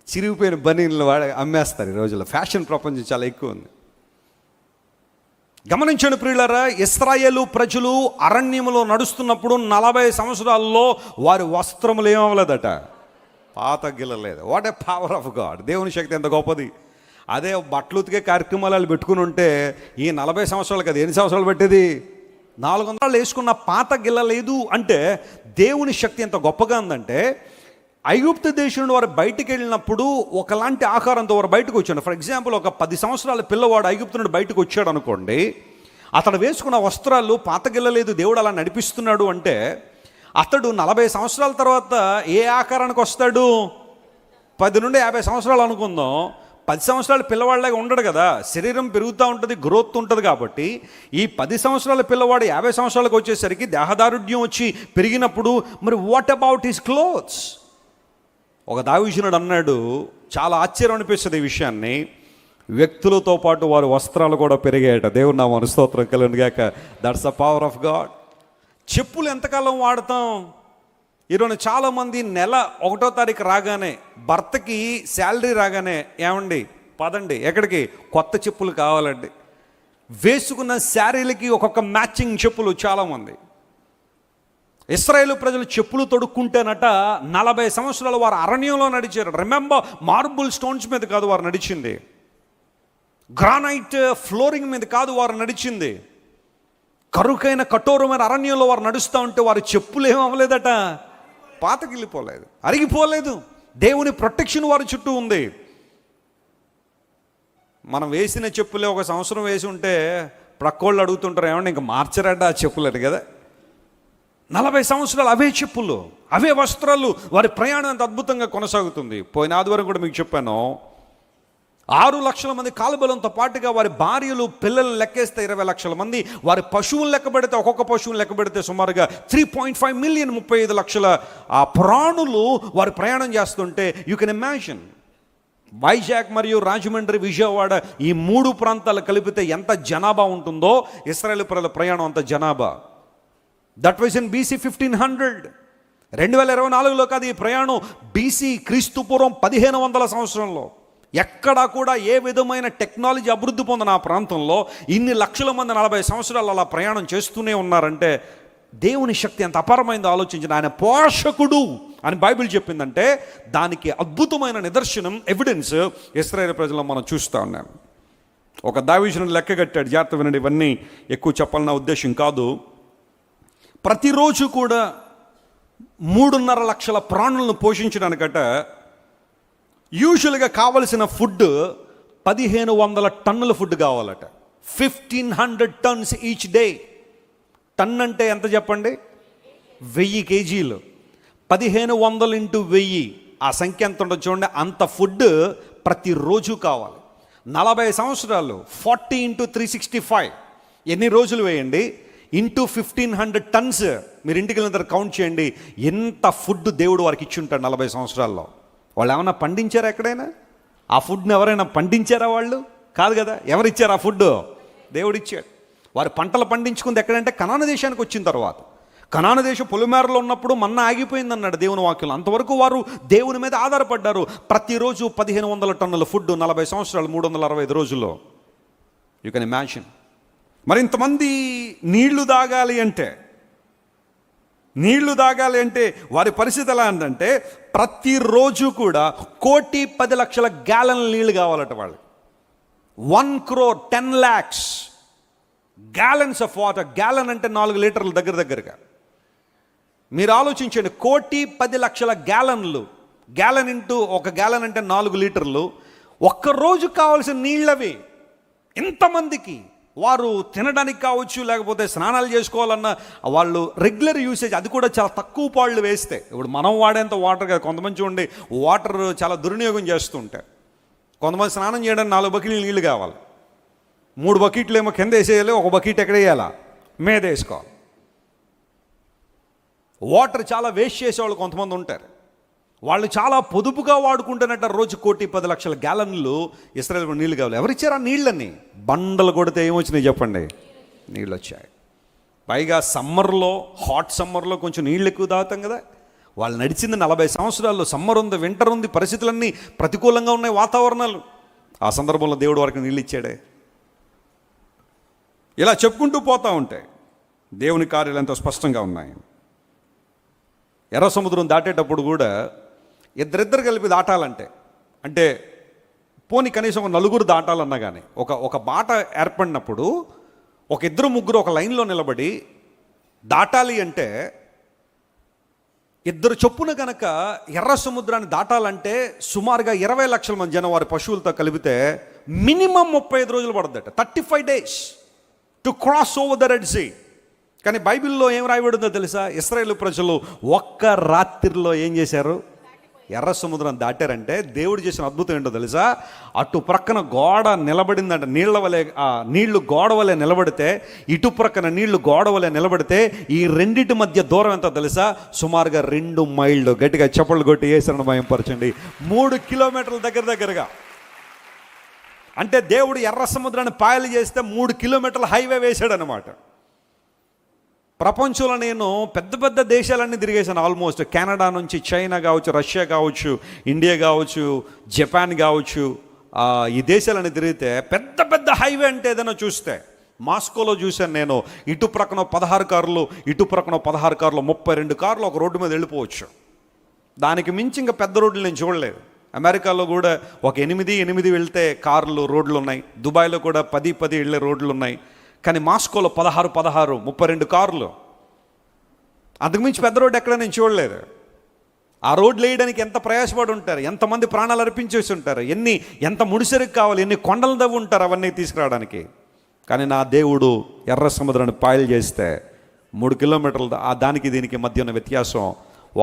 [SPEAKER 1] చిరిగిపోయిన బనీన్లు అమ్మేస్తారు ఈ రోజుల్లో. ఫ్యాషన్ ప్రపంచం చాలా ఎక్కువ ఉంది. గమనించండి ప్రియులారా, ఇశ్రాయేలు ప్రజలు అరణ్యములో నడుస్తున్నప్పుడు 40 సంవత్సరాల్లో వారి వస్త్రములు ఏమవ్వలేదట, పాత గిల్లలేదు. What a power of God! దేవుని శక్తి ఎంత గొప్పది. అదే బట్టలు ఉతికే కార్యక్రమాలు పెట్టుకుని ఉంటే ఈ 40 సంవత్సరాలు కదా, ఎన్ని సంవత్సరాలు పెట్టేది? 400 వేసుకున్న పాత గిల్ల లేదు అంటే దేవుని శక్తి ఎంత గొప్పగా ఉందంటే, ఐగుప్తు దేశం నుండి వారు బయటికి వెళ్ళినప్పుడు ఒకలాంటి ఆహారంతో వారు బయటకు వచ్చాడు. ఫర్ ఎగ్జాంపుల్, ఒక 10 సంవత్సరాల పిల్లవాడు ఐగుప్తు నుండి బయటకు వచ్చాడు అనుకోండి, అతడు వేసుకున్న వస్త్రాలు పాతగిల్లలేదు, దేవుడు అలా నడిపిస్తున్నాడు అంటే, అతడు 40 సంవత్సరాల తర్వాత ఏ ఆకారానికి వస్తాడు? 10 నుండి 50 సంవత్సరాలు అనుకుందాం. 10 సంవత్సరాల పిల్లవాళ్ళగా ఉండడు కదా, శరీరం పెరుగుతూ ఉంటుంది, గ్రోత్ ఉంటుంది. కాబట్టి ఈ 10 సంవత్సరాల పిల్లవాడు 50 సంవత్సరాలకు వచ్చేసరికి దేహదారుఢ్యం వచ్చి పెరిగినప్పుడు మరి వాట్ అబౌట్ హిస్ క్లోత్స్? ఒక దావీదునుడు అన్నాడు, చాలా ఆశ్చర్యం అనిపిస్తుంది ఈ విషయాన్ని, వ్యక్తులతో పాటు వారి వస్త్రాలు కూడా పెరిగాయట. దేవుని నామమునకు స్తోత్రం కలుగును గాక. That's the power of God. చెప్పులు ఎంతకాలం వాడతాం? ఈరోజు చాలామంది నెల 1వ తారీఖు రాగానే, భర్తకి శాలరీ రాగానే, ఏమండి పదండి ఎక్కడికి, కొత్త చెప్పులు కావాలండి. వేసుకున్న శారీలకి ఒక్కొక్క మ్యాచింగ్ చెప్పులు చాలామంది. ఇశ్రాయేలు ప్రజలు చెప్పులు తొడుక్కుంటేనట 40 సంవత్సరాలు వారు అరణ్యంలో నడిచారు. రిమెంబర్, మార్బుల్ స్టోన్స్ మీద కాదు వారు నడిచింది, గ్రానైట్ ఫ్లోరింగ్ మీద కాదు వారు నడిచింది, కరుకైన కఠోరమైన అరణ్యంలో వారు నడుస్తూ ఉంటే వారి చెప్పులు ఏమవ్వలేదట, పాతగిల్లిపోలేదు, అరిగిపోలేదు. దేవుని ప్రొటెక్షన్ వారి చుట్టూ ఉంది. మనం వేసిన చెప్పులే 1 సంవత్సరం వేసి ఉంటే ప్రక్కోళ్ళు అడుగుతుంటారు, ఏమన్నా ఇంకా మార్చరాట ఆ చెప్పులని కదా. 40 సంవత్సరాలు అవే చెప్పులు, అవే వస్త్రాలు, వారి ప్రయాణం ఎంత అద్భుతంగా కొనసాగుతుంది. పోయిన ఆదివారం కూడా మీకు చెప్పాను, 6 లక్షల మంది కాలుబలంతో పాటుగా వారి భార్యలు పిల్లలు లెక్కేస్తే 20 లక్షల మంది, వారి పశువులు లెక్క పెడితే, ఒక్కొక్క పశువులు లెక్క పెడితే సుమారుగా 3.5 మిలియన్ 35 లక్షల ఆ ప్రాణులు వారు ప్రయాణం చేస్తుంటే యూ కెన్ ఇమాజిన్. వైజాగ్ మరియు రాజమండ్రి, విజయవాడ ఈ 3 ప్రాంతాలు కలిపితే ఎంత జనాభా ఉంటుందో, ఇశ్రాయేలు ప్రజల ప్రయాణం అంత జనాభా. That was in BC 1500. 2024లో కాదు ఈ ప్రయాణం, BC క్రీస్తుపూర్వం 1500 సంవత్సరంలో. ఎక్కడా కూడా ఏ విధమైన టెక్నాలజీ అభివృద్ధి పొందిన ఆ ప్రాంతంలో ఇన్ని లక్షల మంది 40 సంవత్సరాలు అలా ప్రయాణం చేస్తూనే ఉన్నారంటే దేవుని శక్తి ఎంత అపారమైందో ఆలోచించిన. ఆయన పోషకుడు అని బైబిల్ చెప్పిందంటే దానికి అద్భుతమైన నిదర్శనం, ఎవిడెన్స్ ఇశ్రాయేలు ప్రజలను మనం చూస్తూ ఉన్నాం. ఒక దావీదును లెక్క కట్టాడు, జాగ్రత్త వినండి, ఇవన్నీ ఎక్కువ చెప్పాలన్న ఉద్దేశం కాదు. ప్రతిరోజు కూడా 3.5 లక్షల ప్రాణులను పోషించడానికట యూజువల్గా కావలసిన ఫుడ్ 1500 టన్నుల ఫుడ్ కావాలట. 1500 tons ఈచ్ డే. టన్ అంటే ఎంత చెప్పండి? 1000 కేజీలు. 1500 into 1000, ఆ సంఖ్య ఎంత ఉండదు చూడండి. అంత ఫుడ్ ప్రతిరోజు కావాలి. 40 సంవత్సరాలు 40 into 365 ఎన్ని రోజులు వేయండి, ఇంటూ 1500 tons. మీరు ఇంటికి వెళ్ళిన తర్వాత కౌంట్ చేయండి ఎంత ఫుడ్ దేవుడు వారికి ఇచ్చి ఉంటాడు 40 సంవత్సరాల్లో. వాళ్ళు ఏమైనా పండించారా ఎక్కడైనా? ఆ ఫుడ్ని ఎవరైనా పండించారా? వాళ్ళు కాదు కదా. ఎవరు ఇచ్చారు ఆ ఫుడ్? దేవుడు ఇచ్చాడు. వారు పంటలు పండించుకుంది ఎక్కడంటే కనాను దేశానికి వచ్చిన తర్వాత. కనాను దేశం పొలిమేరలో ఉన్నప్పుడు మన్నా ఆగిపోయింది అన్నాడు దేవుని వాక్యం. అంతవరకు వారు దేవుని మీద ఆధారపడ్డారు. ప్రతిరోజు 1500 టన్నుల ఫుడ్ 40 సంవత్సరాలు 365 రోజుల్లో. You can imagine. మరి ఇంతమంది నీళ్లు తాగాలి అంటే నీళ్లు తాగాలి అంటే వారి పరిస్థితి ఎలా అంటే ప్రతిరోజు కూడా 1,10,00,000 గ్యాలన్ల నీళ్లు కావాలట వాళ్ళు. 1,10,00,000 గ్యాలన్స్ ఆఫ్ వాటర్. గ్యాలన్ అంటే 4 లీటర్లు దగ్గరగా. మీరు ఆలోచించండి, 1,10,00,000 గ్యాలన్లు. గ్యాలన్ ఇంటూ ఒక గ్యాలన్ అంటే 4 లీటర్లు. ఒక్కరోజు కావాల్సిన నీళ్ళవి ఇంతమందికి. వారు తినడానికి కావచ్చు, లేకపోతే స్నానాలు చేసుకోవాలన్న వాళ్ళు రెగ్యులర్ యూసేజ్, అది కూడా చాలా తక్కువ పాళ్ళు వేస్తే. ఇప్పుడు మనం వాడేంత వాటర్ కాదు. కొంతమంది చూడండి వాటర్ చాలా దుర్వినియోగం చేస్తుంటారు. కొంతమంది స్నానం చేయడానికి 4 బకెట్లు నీళ్ళు కావాలి. 3 బకెట్లు ఏమో కింద వేసేయాలి, 1 బకెట్ ఎక్కడ వేయాలా, మీద వేసుకోవాలి. వాటర్ చాలా వేస్ట్ చేసేవాళ్ళు కొంతమంది ఉంటారు. వాళ్ళు చాలా పొదుపుగా వాడుకుంటున్నట్ట రోజు 1,10,00,000 గ్యాలన్లు ఇశ్రాయేలు నీళ్ళు కావాలి. ఎవరిచ్చారు ఆ నీళ్ళని? బండలు కొడితే ఏమొచ్చినాయి చెప్పండి? నీళ్ళు వచ్చాయి. పైగా సమ్మర్లో, హాట్ సమ్మర్లో కొంచెం నీళ్ళు ఎక్కువ తాగుతాం కదా. వాళ్ళు నడిచింది 40 సంవత్సరాల్లో. సమ్మర్ ఉంది, వింటర్ ఉంది, పరిస్థితులన్నీ ప్రతికూలంగా ఉన్నాయి, వాతావరణాలు. ఆ సందర్భంలో దేవుడు వారికి నీళ్ళు ఇచ్చాడే. ఇలా చెప్పుకుంటూ పోతూ ఉంటాయి. దేవుని కార్యాలు ఎంతో స్పష్టంగా ఉన్నాయి. ఎర్ర సముద్రం దాటేటప్పుడు కూడా ఇద్దరిద్దరు కలిపి దాటాలంటే, అంటే పోనీ కనీసం ఒక 4 దాటాలన్నా కానీ ఒక బాట ఏర్పడినప్పుడు ఒక 2-3 ఒక లైన్లో నిలబడి దాటాలి అంటే, 2 చొప్పున కనుక ఎర్ర సముద్రాన్ని దాటాలంటే సుమారుగా 20 లక్షల మంది జనం వారి పశువులతో కలిపితే మినిమం 35 రోజులు పడుతుందట. 35 days to cross over the Red Sea. కానీ బైబిల్లో ఏం రాయబడిందో తెలుసా? ఇశ్రాయేలు ప్రజలు ఒక్క రాత్రిలో ఏం చేశారు? ఎర్ర సముద్రం దాటారంటే దేవుడు చేసిన అద్భుతం ఏంటో తెలుసా? అటు ప్రక్కన గోడ నిలబడిందంట. నీళ్లు గోడ వలె నిలబడితే, ఇటు ప్రక్కన నీళ్లు గోడ వలె నిలబడితే ఈ రెండిటి మధ్య దూరం ఎంతో తెలుసా? సుమారుగా 2 మైళ్ళు. గట్టిగా చప్పళ్ళు కొట్టి ఏసరణ భయంపరచండి. 3 కిలోమీటర్ల దగ్గరగా. అంటే దేవుడు ఎర్ర సముద్రాన్ని పాయలు చేస్తే 3 కిలోమీటర్ల హైవే వేశాడనమాట. ప్రపంచంలో నేను పెద్ద దేశాలన్నీ తిరిగేశాను ఆల్మోస్ట్. కెనడా నుంచి చైనా కావచ్చు, రష్యా కావచ్చు, ఇండియా కావచ్చు, జపాన్ కావచ్చు, ఈ దేశాలన్నీ తిరిగితే పెద్ద హైవే అంటే ఏదైనా చూస్తే మాస్కోలో చూశాను నేను. ఇటు ప్రక్కన 16 కార్లు, ఇటు ప్రక్కన 16 కార్లు, 32 కార్లు ఒక రోడ్డు మీద వెళ్ళిపోవచ్చు. దానికి మించి ఇంకా పెద్ద రోడ్లు నేను చూడలేదు. అమెరికాలో కూడా ఒక 8 వెళ్తే కార్లు రోడ్లు ఉన్నాయి. దుబాయ్లో కూడా 10 వెళ్ళే రోడ్లు ఉన్నాయి. కానీ మాస్కోలో 16 32 కార్లు. అంతకుమించి పెద్ద రోడ్డు ఎక్కడ నేను చూడలేదు. ఆ రోడ్లు వేయడానికి ఎంత ప్రయాసపడి ఉంటారు, ఎంతమంది ప్రాణాలు అర్పించేసి ఉంటారు, ఎంత ముడిసరికి కావాలి, ఎన్ని కొండలు దవ్వి ఉంటారు అవన్నీ తీసుకురావడానికి. కానీ నా దేవుడు ఎర్ర సముద్రాన్ని పాయలు చేస్తే 3 కిలోమీటర్లు దానికి దీనికి మధ్య ఉన్న వ్యత్యాసం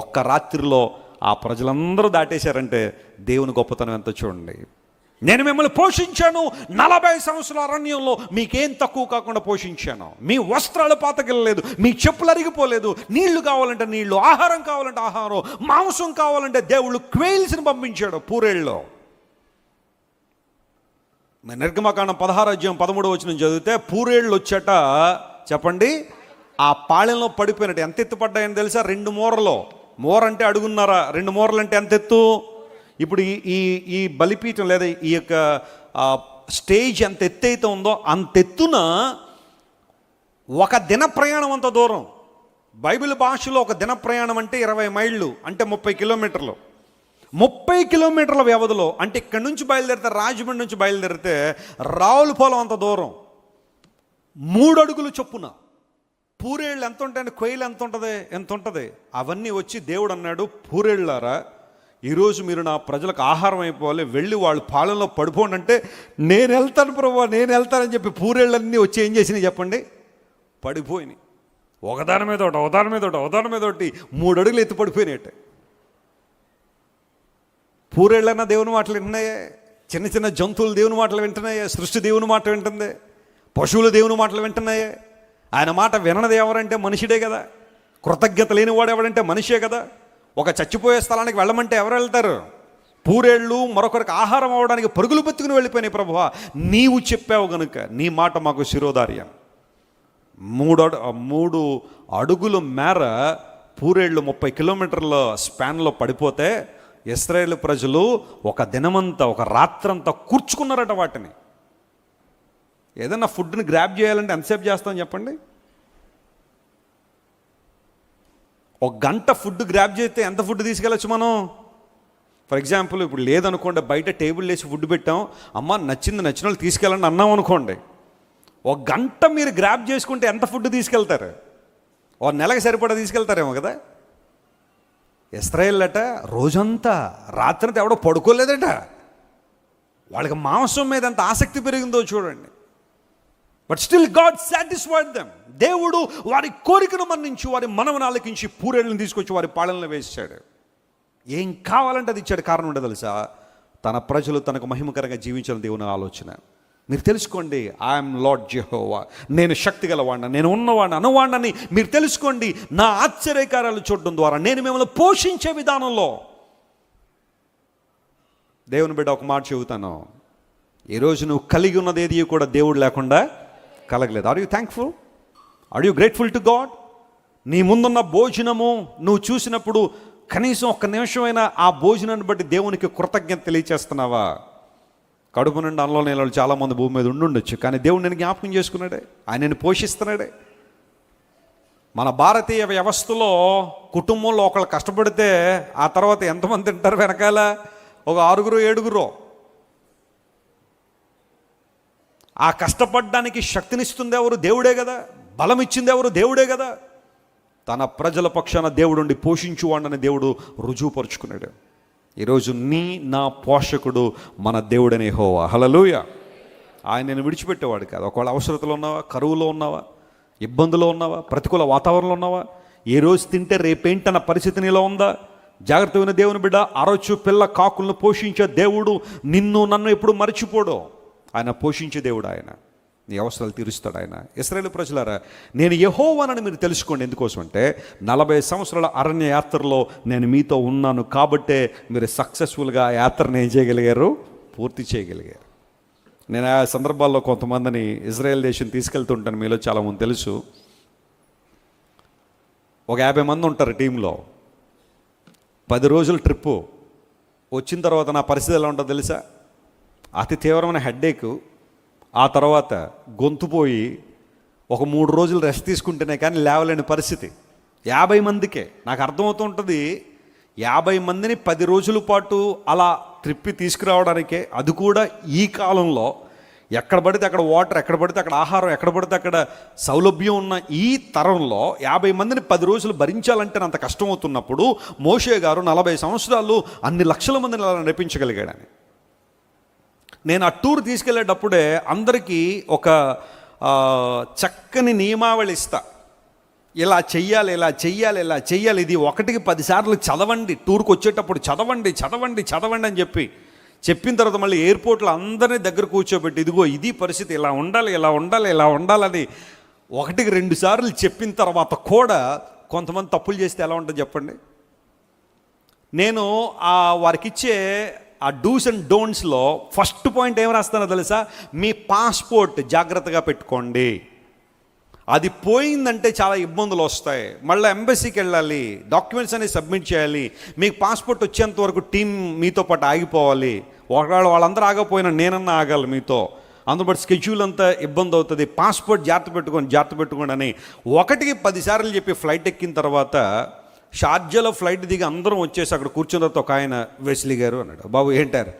[SPEAKER 1] ఒక్క రాత్రిలో ఆ ప్రజలందరూ దాటేశారంటే దేవుని గొప్పతనం ఎంతో చూడండి. నేను మిమ్మల్ని పోషించాను 40 సంవత్సరాల అరణ్యంలో, మీకేం తక్కువ కాకుండా పోషించాను. మీ వస్త్రాలు పాతకెళ్ళలేదు, మీ చెప్పులు అరిగిపోలేదు. నీళ్లు కావాలంటే నీళ్లు, ఆహారం కావాలంటే ఆహారం, మాంసం కావాలంటే దేవుళ్ళు క్వేల్స్ని పంపించాడు పూరేళ్ళలో. నిర్గమకాండం 16:13 చదివితే పూరేళ్ళు వచ్చేట చెప్పండి ఆ పాళెంలో పడిపోయినట్టు. ఎంత ఎత్తు పడ్డాయని తెలుసా? 2 మూరలో. మూర అంటే అడుగున్నారా, 2 మూరలు అంటే ఎంత ఎత్తు? ఇప్పుడు ఈ బలిపీఠం లేదా ఈ యొక్క స్టేజ్ ఎంత ఎత్తైతే ఉందో అంత ఎత్తున ఒక దిన ప్రయాణం అంత దూరం. బైబిల్ భాషలో ఒక దిన ప్రయాణం అంటే 20 మైళ్ళు, అంటే 30 కిలోమీటర్లు. 30 కిలోమీటర్ల వ్యవధిలో, అంటే ఇక్కడి నుంచి బయలుదేరితే, రాజమండ్రి నుంచి బయలుదేరితే రావులపాలెం అంత దూరం 3 అడుగులు చొప్పున. పూరేళ్ళు ఎంత ఉంటాయండి? కొయ్యలు ఎంత ఉంటుంది? అవన్నీ వచ్చి దేవుడు అన్నాడు, పూరేళ్ళారా ఈరోజు మీరు నా ప్రజలకు ఆహారం అయిపోవాలి, వెళ్ళి వాళ్ళు పాలనలో పడిపోండి అంటే, నేను వెళ్తాను ప్రభువా, నేను వెళ్తానని చెప్పి పూరేళ్ళన్నీ వచ్చి ఏం చేసినాయి చెప్పండి? పడిపోయినాయి. ఒకదాని మీద ఒకటి 3 అడుగులు ఎత్తి పడిపోయినట్టే. పూరేళ్ళన్నా దేవుని మాటలు వింటున్నాయే, చిన్న జంతువులు దేవుని మాటలు వింటున్నాయే, సృష్టి దేవుని మాట వింటుంది, పశువులు దేవుని మాటలు వింటున్నాయే. ఆయన మాట వినది ఎవరంటే మనుషుడే కదా. కృతజ్ఞత లేనివాడు ఎవడంటే మనిషే కదా. ఒక చచ్చిపోయే స్థలానికి వెళ్ళమంటే ఎవరు వెళ్తారు? పూరేళ్ళు మరొకరికి ఆహారం అవ్వడానికి పరుగులు బతుకుని వెళ్ళిపోయినాయి. ప్రభువా నీవు చెప్పావు గనుక నీ మాట మాకు శిరోధార్యం. 3 అడుగుల మేర పూరేళ్ళు 30 కిలోమీటర్ల స్పాన్లో పడిపోతే ఇశ్రాయేలు ప్రజలు ఒక దినమంతా, ఒక రాత్రంతా కూర్చుకున్నారట వాటిని. ఏదన్నా ఫుడ్ని గ్రాబ్ చేయాలంటే ఎంతసేపు చేస్తాం చెప్పండి? ఒక గంట ఫుడ్ గ్రాబ్ చేస్తే ఎంత ఫుడ్ తీసుకెళ్ళచ్చు మనం? ఫర్ ఎగ్జాంపుల్ ఇప్పుడు లేదనుకోండి, బయట టేబుల్ వేసి ఫుడ్ పెట్టాం, అమ్మ నచ్చిన వాళ్ళు తీసుకెళ్ళండి అన్నాం అనుకోండి, ఒక గంట మీరు గ్రాబ్ చేసుకుంటే ఎంత ఫుడ్ తీసుకెళ్తారు? ఒక నెలకు సరిపడా తీసుకెళ్తారేమో కదా. ఇశ్రాయేల్ అట రోజంతా రాత్రంతా ఎవడో పడుకోలేదట. వాళ్ళకి మాంసం మీద ఎంత ఆసక్తి పెరిగిందో చూడండి. But still God satisfied them. దేవుడు వారి కోరికను మన్నించి, వారి మనవను ఆలకించి, పూరేళ్ళని తీసుకొచ్చి వారి పాలనలో వేసాడు. ఏం కావాలంటే అది ఇచ్చాడు. కారణం ఉండదు తెలుసా? తన ప్రజలు తనకు మహిమకరంగా జీవించిన దేవుని ఆలోచన. మీరు తెలుసుకోండి, ఐఎమ్ లార్డ్ జెహోవా, నేను శక్తి గలవాడిని, నేను ఉన్నవాడిని, అనువాడిని మీరు తెలుసుకోండి. నా ఆశ్చర్యకార్యాలు చూడడం ద్వారా నేను మిమ్మల్ని పోషించే విధానంలో. దేవుని బిడ్డ ఒక మాట చెబుతాను, ఈరోజు నువ్వు కలిగి ఉన్నది ఏది కూడా దేవుడు లేకుండా కలగలేదు. Are you thankful? Are you grateful to God? నీ ముందున్న భోజనము నువ్వు చూసినప్పుడు కనీసం ఒక్క నిమిషమైనా ఆ భోజనాన్ని బట్టి దేవునికి కృతజ్ఞత తెలియచేస్తున్నావా? కడుపు నుండి అన్నంలో నీళ్ళు చాలామంది భూమి మీద ఉండుండొచ్చు, కానీ దేవుడు నేను జ్ఞాపకం చేసుకున్నాడే, ఆయన నేను పోషిస్తున్నాడే. మన భారతీయ వ్యవస్థలో కుటుంబంలో ఒకళ్ళు కష్టపడితే ఆ తర్వాత ఎంతమంది తింటారు? వెనకాల ఒక 6 7. ఆ కష్టపడడానికి శక్తినిస్తుంది ఎవరు? దేవుడే కదా. బలం ఇచ్చింది ఎవరు? దేవుడే కదా. తన ప్రజల పక్షాన దేవుడుండి పోషించువాడని దేవుడు రుజువుపరుచుకున్నాడు. ఈరోజు నా పోషకుడు మన దేవుడనే యెహోవా. హల్లెలూయా. ఆయన నేను విడిచిపెట్టేవాడు కాదు. ఒకవేళ అవసరతలో ఉన్నావా, కరువులో ఉన్నావా, ఇబ్బందులో ఉన్నావా, ప్రతికూల వాతావరణంలో ఉన్నావా, ఏ రోజు తింటే రేపేంటన్న పరిస్థితి నీలో ఉందా? జాగ్రత్తమైన దేవుని బిడ్డ, అరచు పిల్ల కాకులను పోషించే దేవుడు నిన్ను నన్ను ఎప్పుడు మర్చిపోడు. ఆయన పోషించే దేవుడు. ఆయన నీ అవసరాలు తీరుస్తాడు ఆయన. ఇశ్రాయేలు ప్రజలారా, నేను యెహోవానని మీరు తెలుసుకోండి. ఎందుకోసం అంటే 40 సంవత్సరాల అరణ్య యాత్రలో నేను మీతో ఉన్నాను కాబట్టే మీరు సక్సెస్ఫుల్గా ఆ యాత్రను ఏం చేయగలిగారు? పూర్తి చేయగలిగారు. నేను ఆ సందర్భాల్లో కొంతమందిని ఇజ్రాయెల్ దేశం తీసుకెళ్తుంటాను. మీలో చాలామంది తెలుసు. ఒక 50 మంది ఉంటారు టీంలో. 10 రోజుల ట్రిప్పు వచ్చిన తర్వాత నా పరిస్థితి ఎలా ఉంటుందో తెలుసా? అతి తీవ్రమైన హెడ్ఏక్, ఆ తర్వాత గొంతుపోయి ఒక 3 రోజులు రెస్ట్ తీసుకుంటేనే కానీ లేవలేని పరిస్థితి. 50 మందికే. నాకు అర్థమవుతూ ఉంటుంది, 50 మందిని 10 రోజుల పాటు అలా ట్రిప్పి తీసుకురావడానికే, అది కూడా ఈ కాలంలో ఎక్కడ పడితే అక్కడ వాటర్, ఎక్కడ పడితే అక్కడ ఆహారం, ఎక్కడ పడితే అక్కడ సౌలభ్యం ఉన్న ఈ తరంలో 50 మందిని 10 రోజులు భరించాలంటే అంత కష్టం అవుతున్నప్పుడు మోషే గారు 40 సంవత్సరాలు అన్ని లక్షల మందిని అలా నడిపించగలిగాడని. నేను ఆ టూర్ తీసుకెళ్ళేటప్పుడే అందరికీ ఒక చక్కని నియమావళి ఇస్తా. ఇలా చెయ్యాలి, ఇలా చెయ్యాలి, ఇలా చెయ్యాలి, ఇది 1కి 10 సార్లు చదవండి, టూర్కి వచ్చేటప్పుడు చదవండి చదవండి చదవండి అని చెప్పిన తర్వాత మళ్ళీ ఎయిర్పోర్ట్లో అందరినీ దగ్గర కూర్చోబెట్టి, ఇదిగో ఇది పరిస్థితి, ఇలా ఉండాలి, ఇలా ఉండాలి, ఇలా ఉండాలని 1కి 2 సార్లు చెప్పిన తర్వాత కూడా కొంతమంది తప్పులు చేస్తే ఎలా ఉంటుంది చెప్పండి? నేను వారికి ఇచ్చే ఆ డూస్ అండ్ డోంట్స్లో ఫస్ట్ పాయింట్ ఏం రాస్తానో తెలుసా? మీ పాస్పోర్ట్ జాగ్రత్తగా పెట్టుకోండి. అది పోయిందంటే చాలా ఇబ్బందులు వస్తాయి. మళ్ళీ ఎంబసీకి వెళ్ళాలి, డాక్యుమెంట్స్ అనేవి సబ్మిట్ చేయాలి. మీకు పాస్పోర్ట్ వచ్చేంత వరకు టీం మీతో పాటు ఆగిపోవాలి. ఒకవేళ వాళ్ళందరూ ఆగకపోయినా నేనన్నా ఆగాలి మీతో. అందుబట్టి స్కెడ్యూల్ అంతా ఇబ్బంది అవుతుంది. పాస్పోర్ట్ జాగ్రత్త పెట్టుకోండి అని 1కి 10 సార్లు చెప్పి ఫ్లైట్ ఎక్కిన తర్వాత షార్జాలో ఫ్లైట్ దిగి అందరం వచ్చేసి అక్కడ కూర్చున్న తర్వాత ఒక ఆయన, వెస్లీ గారు అన్నాడు, బాబు ఏంటారు?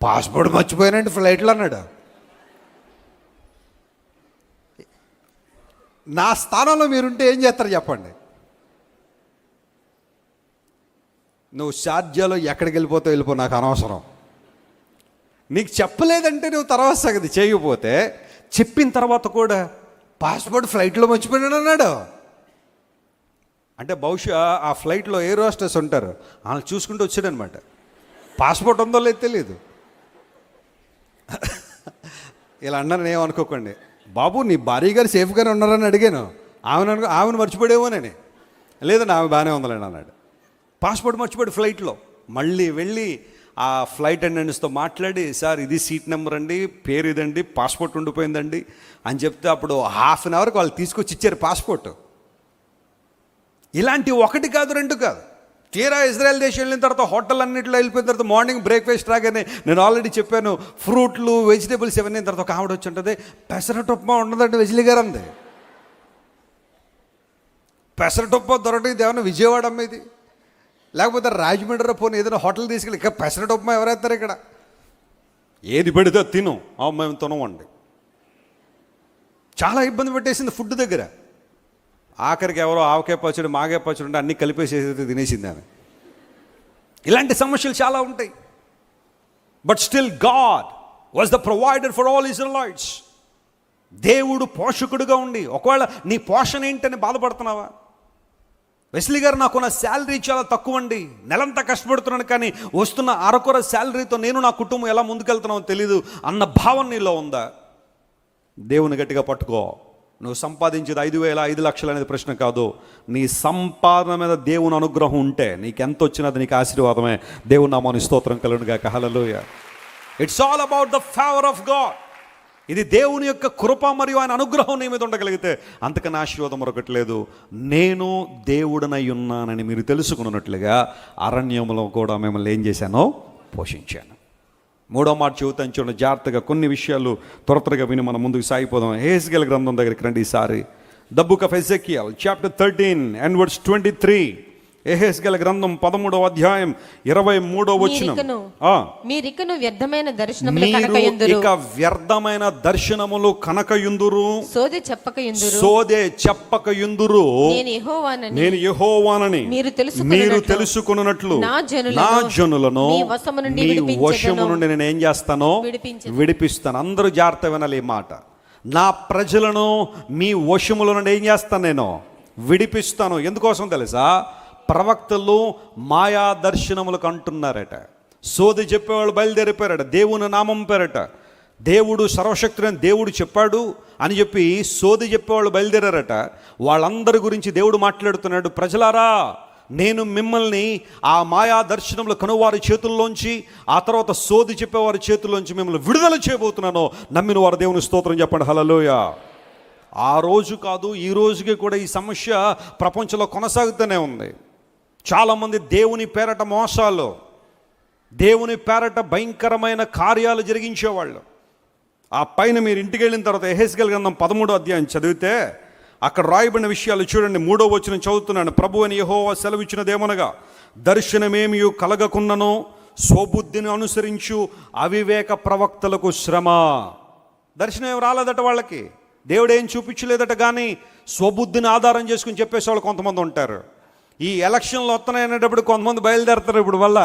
[SPEAKER 1] పాస్పోర్ట్ మర్చిపోయానండి ఫ్లైట్లో అన్నాడు. నా స్థానంలో మీరుంటే ఏం చేస్తారు చెప్పండి? నువ్వు షార్జాలో ఎక్కడికి వెళ్ళిపో, నాకు అనవసరం. నీకు చెప్పలేదంటే నువ్వు తర్వాత సంగతి, చేయకపోతే చెప్పిన తర్వాత కూడా పాస్పోర్ట్ ఫ్లైట్లో మర్చిపోయాడు అన్నాడు. అంటే బహుశా ఆ ఫ్లైట్లో ఎయిర్ హోస్టెస్ ఉంటారు, వాళ్ళు చూసుకుంటూ వచ్చాడనమాట. పాస్పోర్ట్ ఉందో లేదో తెలియదు. ఇలా అన్నాను, ఏమనుకోకండి. బాబు నీ భార్య గారు సేఫ్గానే ఉన్నారని అడిగాను. ఆమెను మర్చిపోయాడేమోనని. లేదండి ఆమె బాగానే ఉందలేండి అన్నాడు. పాస్పోర్ట్ మర్చిపోయాడు ఫ్లైట్లో. మళ్ళీ వెళ్ళి ఆ ఫ్లైట్ అటెండెంట్స్తో మాట్లాడి, సార్ ఇది సీట్ నెంబర్ అండి, పేరు ఇదండి, పాస్పోర్ట్ ఉండిపోయిందండి అని చెప్తే అప్పుడు ½ అన్ అవర్కి వాళ్ళు తీసుకొచ్చి ఇచ్చారు పాస్పోర్ట్. ఇలాంటి 1 కాదు 2 కాదు. తీరా ఇజ్రాయెల్ దేశం వెళ్ళిన తర్వాత హోటల్ అన్నింటిలో వెళ్ళిపోయిన తర్వాత మార్నింగ్ బ్రేక్ఫాస్ట్ రాగానే నేను ఆల్రెడీ చెప్పాను, ఫ్రూట్లు వెజిటేబుల్స్ ఇవన్నీ తర్వాత ఒక ఆవిడ వచ్చి ఉంటుంది, పెసరట్టు ఉప్మా ఉండదండి వెజిలి గారు అంది.
[SPEAKER 3] పెసరటొప్ప దొరకటి ఏమన్నా విజయవాడ అమ్మ ఇది, లేకపోతే రాజమండ్రి పోనీ ఏదైనా హోటల్ తీసుకెళ్ళి ఇక్కడ పెసరటొప్ప ఎవరైతారు ఇక్కడ?
[SPEAKER 1] ఏది పెడితే తిను, మేము తినవండి.
[SPEAKER 3] చాలా ఇబ్బంది పెట్టేసింది ఫుడ్ దగ్గర.
[SPEAKER 1] ఆఖరికి ఎవరో ఆవకాయ పచ్చడి మాగాయ పచ్చడి ఉంటే అన్నీ కలిపేసేసి తినేసింది ఆమె. ఇలాంటి సమస్యలు చాలా ఉంటాయి. But still God was the provider for all Israelites. దేవుడు పోషకుడుగా ఉండి, ఒకవేళ నీ పోషణ ఏంటని బాధపడుతున్నావా? వెస్లీ గారు, నాకున్న శాలరీ చాలా తక్కువ అండి, నెలంతా కష్టపడుతున్నాను, కానీ వస్తున్న అరకొర శాలరీతో నేను నా కుటుంబం ఎలా ముందుకెళ్తున్నామో తెలీదు అన్న భావన నీలో ఉందా? దేవుని గట్టిగా పట్టుకో. నువ్వు సంపాదించేది 5,000 5 లక్షలు అనేది ప్రశ్న కాదు. నీ సంపాదన మీద దేవుని అనుగ్రహం ఉంటే నీకెంత వచ్చినది నీకు ఆశీర్వాదమే. దేవుని నామానికి స్తోత్రం కలుగును గాక. Hallelujah. It's all about the favour of God. ఇది దేవుని యొక్క కృప మరియు ఆయన అనుగ్రహం నీ మీద ఉండగలిగితే అంతకన్నా ఆశీర్వాదం మరొకటి లేదు. నేను దేవుడనై ఉన్నానని మీరు తెలుసుకున్నట్లుగా అరణ్యంలో కూడా మిమ్మల్ని ఏం చేశానో పోషించాను. 3వ మాట చెబుతాను చూడండి జాగ్రత్తగా. కొన్ని విషయాలు త్వరగా విని మనం ముందుకు సాగిపోదాం. యెహెజ్కేలు గ్రంథం దగ్గరికి రండి ఈసారి. The book of Ezekiel chapter 13 and verse 23. యెహెజ్కేలు గ్రంథం 13వ అధ్యాయం 23వ వచనం.
[SPEAKER 2] మీరికను వ్యర్థమైన దర్శనములు కనకయుందురు.
[SPEAKER 1] ఇక వ్యర్థమైన దర్శనములు కనకయుందురు,
[SPEAKER 2] సోదె చెప్పకయుందురు,
[SPEAKER 1] సోదె చెప్పకయుందురు.
[SPEAKER 2] నేను యెహోవానని
[SPEAKER 1] మీరు తెలుసుకొనున్నట్లు నా జనులను మీ వశము నుండి నేను ఏం చేస్తానో విడిపిస్తాను. అందరూ జాగ్రత్త వినాలి ఈ మాట. నా ప్రజలను మీ వశముల నుండి ఏం చేస్తాను? నేను విడిపిస్తాను. ఎందుకోసం తెలుసా? ప్రవక్తలు మాయా దర్శనములకు అంటున్నారట. సోది చెప్పేవాళ్ళు బయలుదేరిపోయారట దేవుని నామం పేరట. దేవుడు సర్వశక్తుడైన దేవుడు చెప్పాడు అని చెప్పి సోది చెప్పేవాళ్ళు బయలుదేరారట. వాళ్ళందరి గురించి దేవుడు మాట్లాడుతున్నాడు. ప్రజలారా, నేను మిమ్మల్ని ఆ మాయా దర్శనములు కనువారి చేతుల్లోంచి, ఆ తర్వాత సోది చెప్పేవారి చేతుల్లోంచి మిమ్మల్ని విడుదల చేయబోతున్నాను. నమ్మిన వారు దేవుని స్తోత్రం చెప్పండి. హల్లెలూయా. ఆ రోజు కాదు, ఈ రోజుకి కూడా ఈ సమస్య ప్రపంచంలో కొనసాగుతూనే ఉంది. చాలామంది దేవుని పేరట మోసాలు, దేవుని పేరట భయంకరమైన కార్యాలు జరిగించేవాళ్ళు. ఆ పైన మీరు ఇంటికి వెళ్ళిన తర్వాత యెహెజ్కేలు గ్రంథం 13వ అధ్యాయం చదివితే అక్కడ రాయబడిన విషయాలు చూడండి. 3వ వచనం చదువుతున్నాను. ప్రభువైన యెహోవా సెలవిచ్చినదేమనగా, దర్శనమేమియు కలగకున్నను స్వబుద్ధిని అనుసరించు అవివేక ప్రవక్తలకు శ్రమ. దర్శనం ఏం రాలేదట వాళ్ళకి, దేవుడు ఏం చూపించలేదట, కానీ స్వబుద్ధిని ఆధారం చేసుకుని చెప్పేసేవాళ్ళు కొంతమంది ఉంటారు. ఈ ఎలక్షన్లు వస్తున్నాయనేటప్పుడు కొంతమంది బయలుదేరుతారు. ఇప్పుడు వల్ల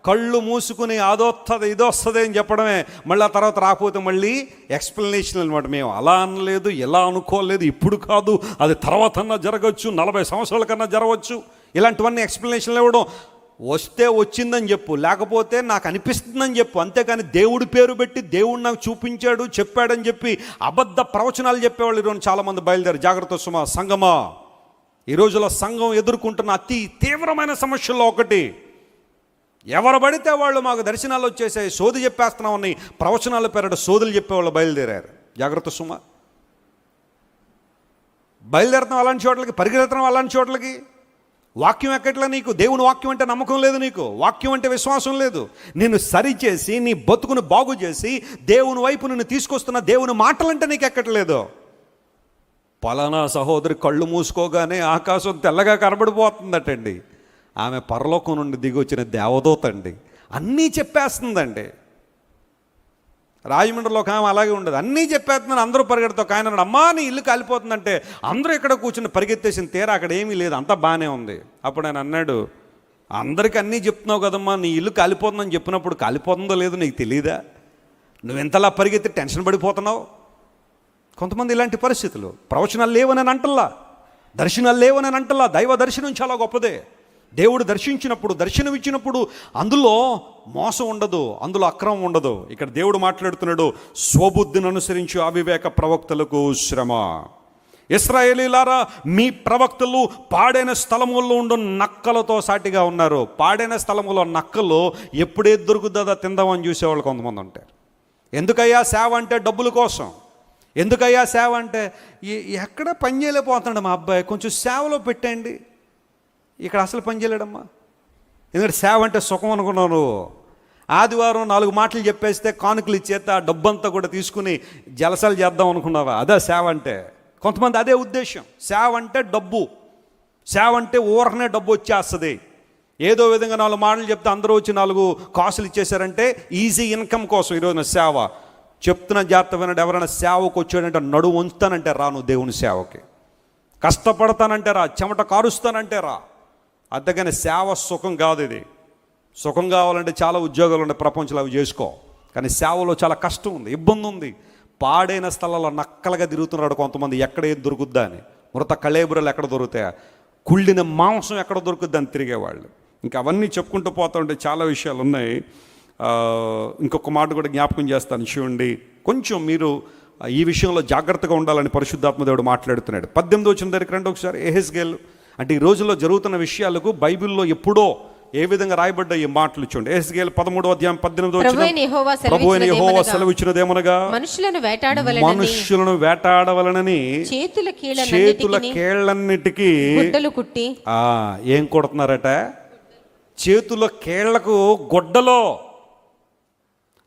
[SPEAKER 1] కళ్ళు మూసుకుని అదొస్తుంది ఇదొస్తుంది అని చెప్పడమే, మళ్ళీ ఆ తర్వాత రాకపోతే మళ్ళీ ఎక్స్ప్లెనేషన్ అనమాట. మేము అలా అనలేదు, ఎలా అనుకోలేదు, ఇప్పుడు కాదు, అది తర్వాత అన్నా జరగచ్చు, 40 సంవత్సరాల కన్నా జరగవచ్చు. ఇలాంటివన్నీ ఎక్స్ప్లెనేషన్లు ఇవ్వడం. వస్తే వచ్చిందని చెప్పు, లేకపోతే నాకు అనిపిస్తుందని చెప్పు. అంతేకాని దేవుడి పేరు పెట్టి దేవుడు నాకు చూపించాడు చెప్పాడని చెప్పి అబద్ధ ప్రవచనాలు చెప్పేవాళ్ళు ఈరోజు చాలామంది బయలుదేరు. జాగ్రత్త సుమా. సంగమా, ఈ రోజుల్లో సంఘం ఎదుర్కొంటున్న అతి తీవ్రమైన సమస్యల్లో ఒకటి, ఎవరు పడితే వాళ్ళు మాకు దర్శనాలు వచ్చేసాయి, సోది చెప్పేస్తున్నామని ప్రవచనాల పేరట సోదులు చెప్పేవాళ్ళు బయలుదేరారు. జాగ్రత్త సుమా. బయలుదేరుతున్నాం అలాంటి చోట్లకి, పరిగెడుతున్నాం అలాంటి చోట్లకి. వాక్యం ఎక్కట్లా నీకు? దేవుని వాక్యం అంటే నమ్మకం లేదు నీకు, వాక్యం అంటే విశ్వాసం లేదు. నిన్ను సరిచేసి నీ బతుకును బాగు చేసి దేవుని వైపు నిన్ను తీసుకొస్తున్న దేవుని మాటలంటే నీకు ఎక్కట్లేదు. పలానా సహోదరి కళ్ళు మూసుకోగానే ఆకాశం తెల్లగా కనబడిపోతుందటండి. ఆమె పరలోకం నుండి దిగి వచ్చిన దేవదూత అండి. అన్నీ చెప్పేస్తుందండి. రాజమండ్రిలో ఒక ఆమె అలాగే ఉండదు, అన్నీ చెప్పేస్తున్నాను. అందరూ పరిగెడతా. ఒక ఆయన, అమ్మా నీ ఇల్లు కాలిపోతుందంటే అందరూ ఇక్కడ కూర్చుని పరిగెత్తేసిన తీరా అక్కడ ఏమీ లేదు, అంతా బాగానే ఉంది. అప్పుడు ఆయన అన్నాడు, అందరికీ అన్నీ చెప్తున్నావు కదమ్మా, నీ ఇల్లు కాలిపోతుందని చెప్పినప్పుడు కాలిపోతుందో లేదో నీకు తెలియదా? నువ్వు ఎంతలా పరిగెత్తి టెన్షన్ పడిపోతున్నావు. కొంతమంది ఇలాంటి పరిస్థితులు. ప్రవచనాలు లేవని అంటల్లా, దర్శనాలు లేవని అంటల్లా. దైవ దర్శనం చాలా గొప్పదే. దేవుడు దర్శించినప్పుడు, దర్శనం ఇచ్చినప్పుడు అందులో మోసం ఉండదు, అందులో అక్రమం ఉండదు. ఇక్కడ దేవుడు మాట్లాడుతున్నాడు, స్వబుద్ధిని అనుసరించి అవివేక ప్రవక్తలకు శ్రమ. ఇశ్రాయేలీలారా, మీ ప్రవక్తలు పాడైన స్థలముల్లో ఉండు నక్కలతో సాటిగా ఉన్నారు. పాడైన స్థలములో నక్కలు ఎప్పుడే దొరుకుతుందా తిందామని చూసేవాళ్ళు కొంతమంది ఉంటారు. ఎందుకయ్యా సేవ అంటే? డబ్బుల కోసం. ఎందుకయ్యా సేవ అంటే? ఎక్కడ పని చేయలేకపోతున్నాడు మా అబ్బాయి, కొంచెం సేవలో పెట్టండి. ఇక్కడ అసలు పని చేయలేడమ్మా. ఎందుకంటే సేవ అంటే సుఖం అనుకున్నావు నువ్వు. ఆదివారం 4 మాటలు చెప్పేస్తే కానుకలు ఇచ్చేస్తే ఆ డబ్బంతా కూడా తీసుకుని జలసాలు చేద్దాం అనుకున్నావా? అదే సేవ అంటే. కొంతమంది అదే ఉద్దేశం. సేవ అంటే డబ్బు. సేవ అంటే ఊరకనే డబ్బు వచ్చేస్తుంది. ఏదో విధంగా 4 మాటలు చెప్తే అందరూ వచ్చి 4 కాసులు ఇచ్చేశారంటే ఈజీ ఇన్కమ్ కోసం ఈరోజున సేవ. చెప్తున్న జాగ్రత్త వినండి, ఎవరైనా సేవకు వచ్చాడంటే నడువు ఉంచుతానంటే రా, నువ్వు దేవుని సేవకి కష్టపడతానంటే రా, చెమట కారుస్తానంటే రా. అంతేగాని సేవ సుఖం కాదు. ఇది సుఖం కావాలంటే చాలా ఉద్యోగాలు ఉన్నాయి ప్రపంచంలో, అవి చేసుకో. కానీ సేవలో చాలా కష్టం ఉంది, ఇబ్బంది ఉంది. పాడైన స్థలాల్లో నక్కలుగా తిరుగుతున్నాడు కొంతమంది, ఎక్కడ ఏది దొరుకుద్దా అని. మృత కళేబురలు ఎక్కడ దొరుకుతాయా, కుళ్ళిన మాంసం ఎక్కడ దొరుకుద్ది అని తిరిగేవాళ్ళు. ఇంకా అవన్నీ చెప్పుకుంటూ పోతూ ఉంటే చాలా విషయాలు ఉన్నాయి. ఇంకొక మాట కూడా జ్ఞాపకం చేస్తాను చూడండి. కొంచెం మీరు ఈ విషయంలో జాగ్రత్తగా ఉండాలని పరిశుద్ధాత్మ దేవుడు మాట్లాడుతున్నాడు. 18వ వచనం దగ్గరికి రండి ఒకసారి. యెహెజ్కేలు అంటే ఈ రోజుల్లో జరుగుతున్న విషయాలకు బైబిల్లో ఎప్పుడో ఏ విధంగా రాయబడ్డ ఈ మాటలు చూడండి. యెహెజ్కేలు 13వ అధ్యాయం 18వ వచనం. ప్రభువైన యెహోవా సెలవిచ్చినదేమనగా, మనుషులను వేటాడవలనని చేతుల కేళ్లన్నిటికీ
[SPEAKER 2] గుడ్డలు కుట్టి.
[SPEAKER 1] ఏం కొడుతున్నారట? చేతుల కేళ్లకు గొడ్డలో.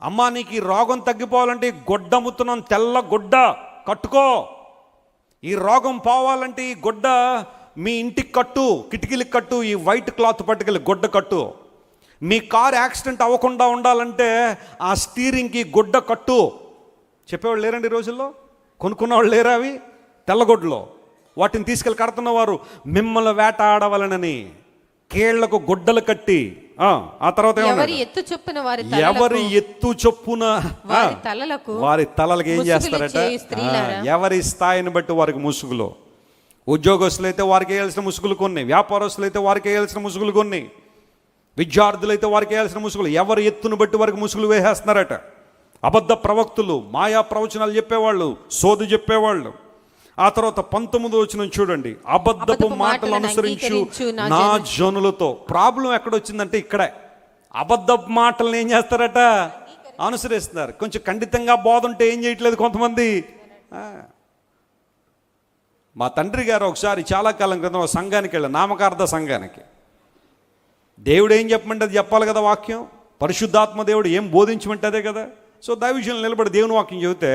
[SPEAKER 1] అమ్మా, నీకు ఈ రోగం తగ్గిపోవాలంటే ఈ గొడ్డ అమ్ముతున్నాం, తెల్ల గొడ్డ కట్టుకో. ఈ రోగం పోవాలంటే ఈ గొడ్డ మీ ఇంటికి కట్టు, కిటికీలకు కట్టు, ఈ వైట్ క్లాత్ పట్టుకెళ్ళి గొడ్డ కట్టు. మీ కార్ యాక్సిడెంట్ అవ్వకుండా ఉండాలంటే ఆ స్టీరింగ్కి గొడ్డ కట్టు. చెప్పేవాళ్ళు లేరండి ఈ రోజుల్లో? కొనుక్కున్నవాళ్ళు లేరా? అవి తెల్లగొడ్డలో వాటిని తీసుకెళ్ళి కడుతున్నవారు. మిమ్మల్ని వేటాడవలనని కేళ్లకు గొడ్డలు కట్టి, ఆ తర్వాత
[SPEAKER 2] ఎవరి ఎత్తు చొప్పున
[SPEAKER 1] వారి తలలకు ఏం చేస్తారట? ఎవరి స్థాయిని బట్టి వారికి ముసుగులో. ఉద్యోగస్తులు అయితే వారికి వేయాల్సిన ముసుగులు కొన్ని, వ్యాపారస్తులు అయితే వారికి వేయాల్సిన ముసుగులు కొన్ని, విద్యార్థులు అయితే వారికి వేయాల్సిన ముసుగులు. ఎవరి ఎత్తును బట్టి వారికి ముసుగులు వేసేస్తున్నారట. అబద్ధ ప్రవక్తులు, మాయా ప్రవచనాలు చెప్పేవాళ్ళు, సోది చెప్పేవాళ్ళు. ఆ తర్వాత 19వ వచనం చూడండి. అబద్ధపు మాటలు అనుసరించు నా జనులతో. ప్రాబ్లం ఎక్కడొచ్చిందంటే ఇక్కడే. అబద్ధపు మాటలను ఏం చేస్తారట? అనుసరిస్తున్నారు. కొంచెం ఖండితంగా బోధ ఉంటే ఏం చేయట్లేదు కొంతమంది. మా తండ్రి గారు ఒకసారి చాలా కాలం క్రితం ఒక సంఘానికి వెళ్ళారు, నామకార్థ సంఘానికి. దేవుడు ఏం చెప్పమంటే అది చెప్పాలి కదా వాక్యం. పరిశుద్ధాత్మ దేవుడు ఏం బోధించమంటే అదే కదా. సో దైవజనులు నిలబడి దేవుని వాక్యం చెబితే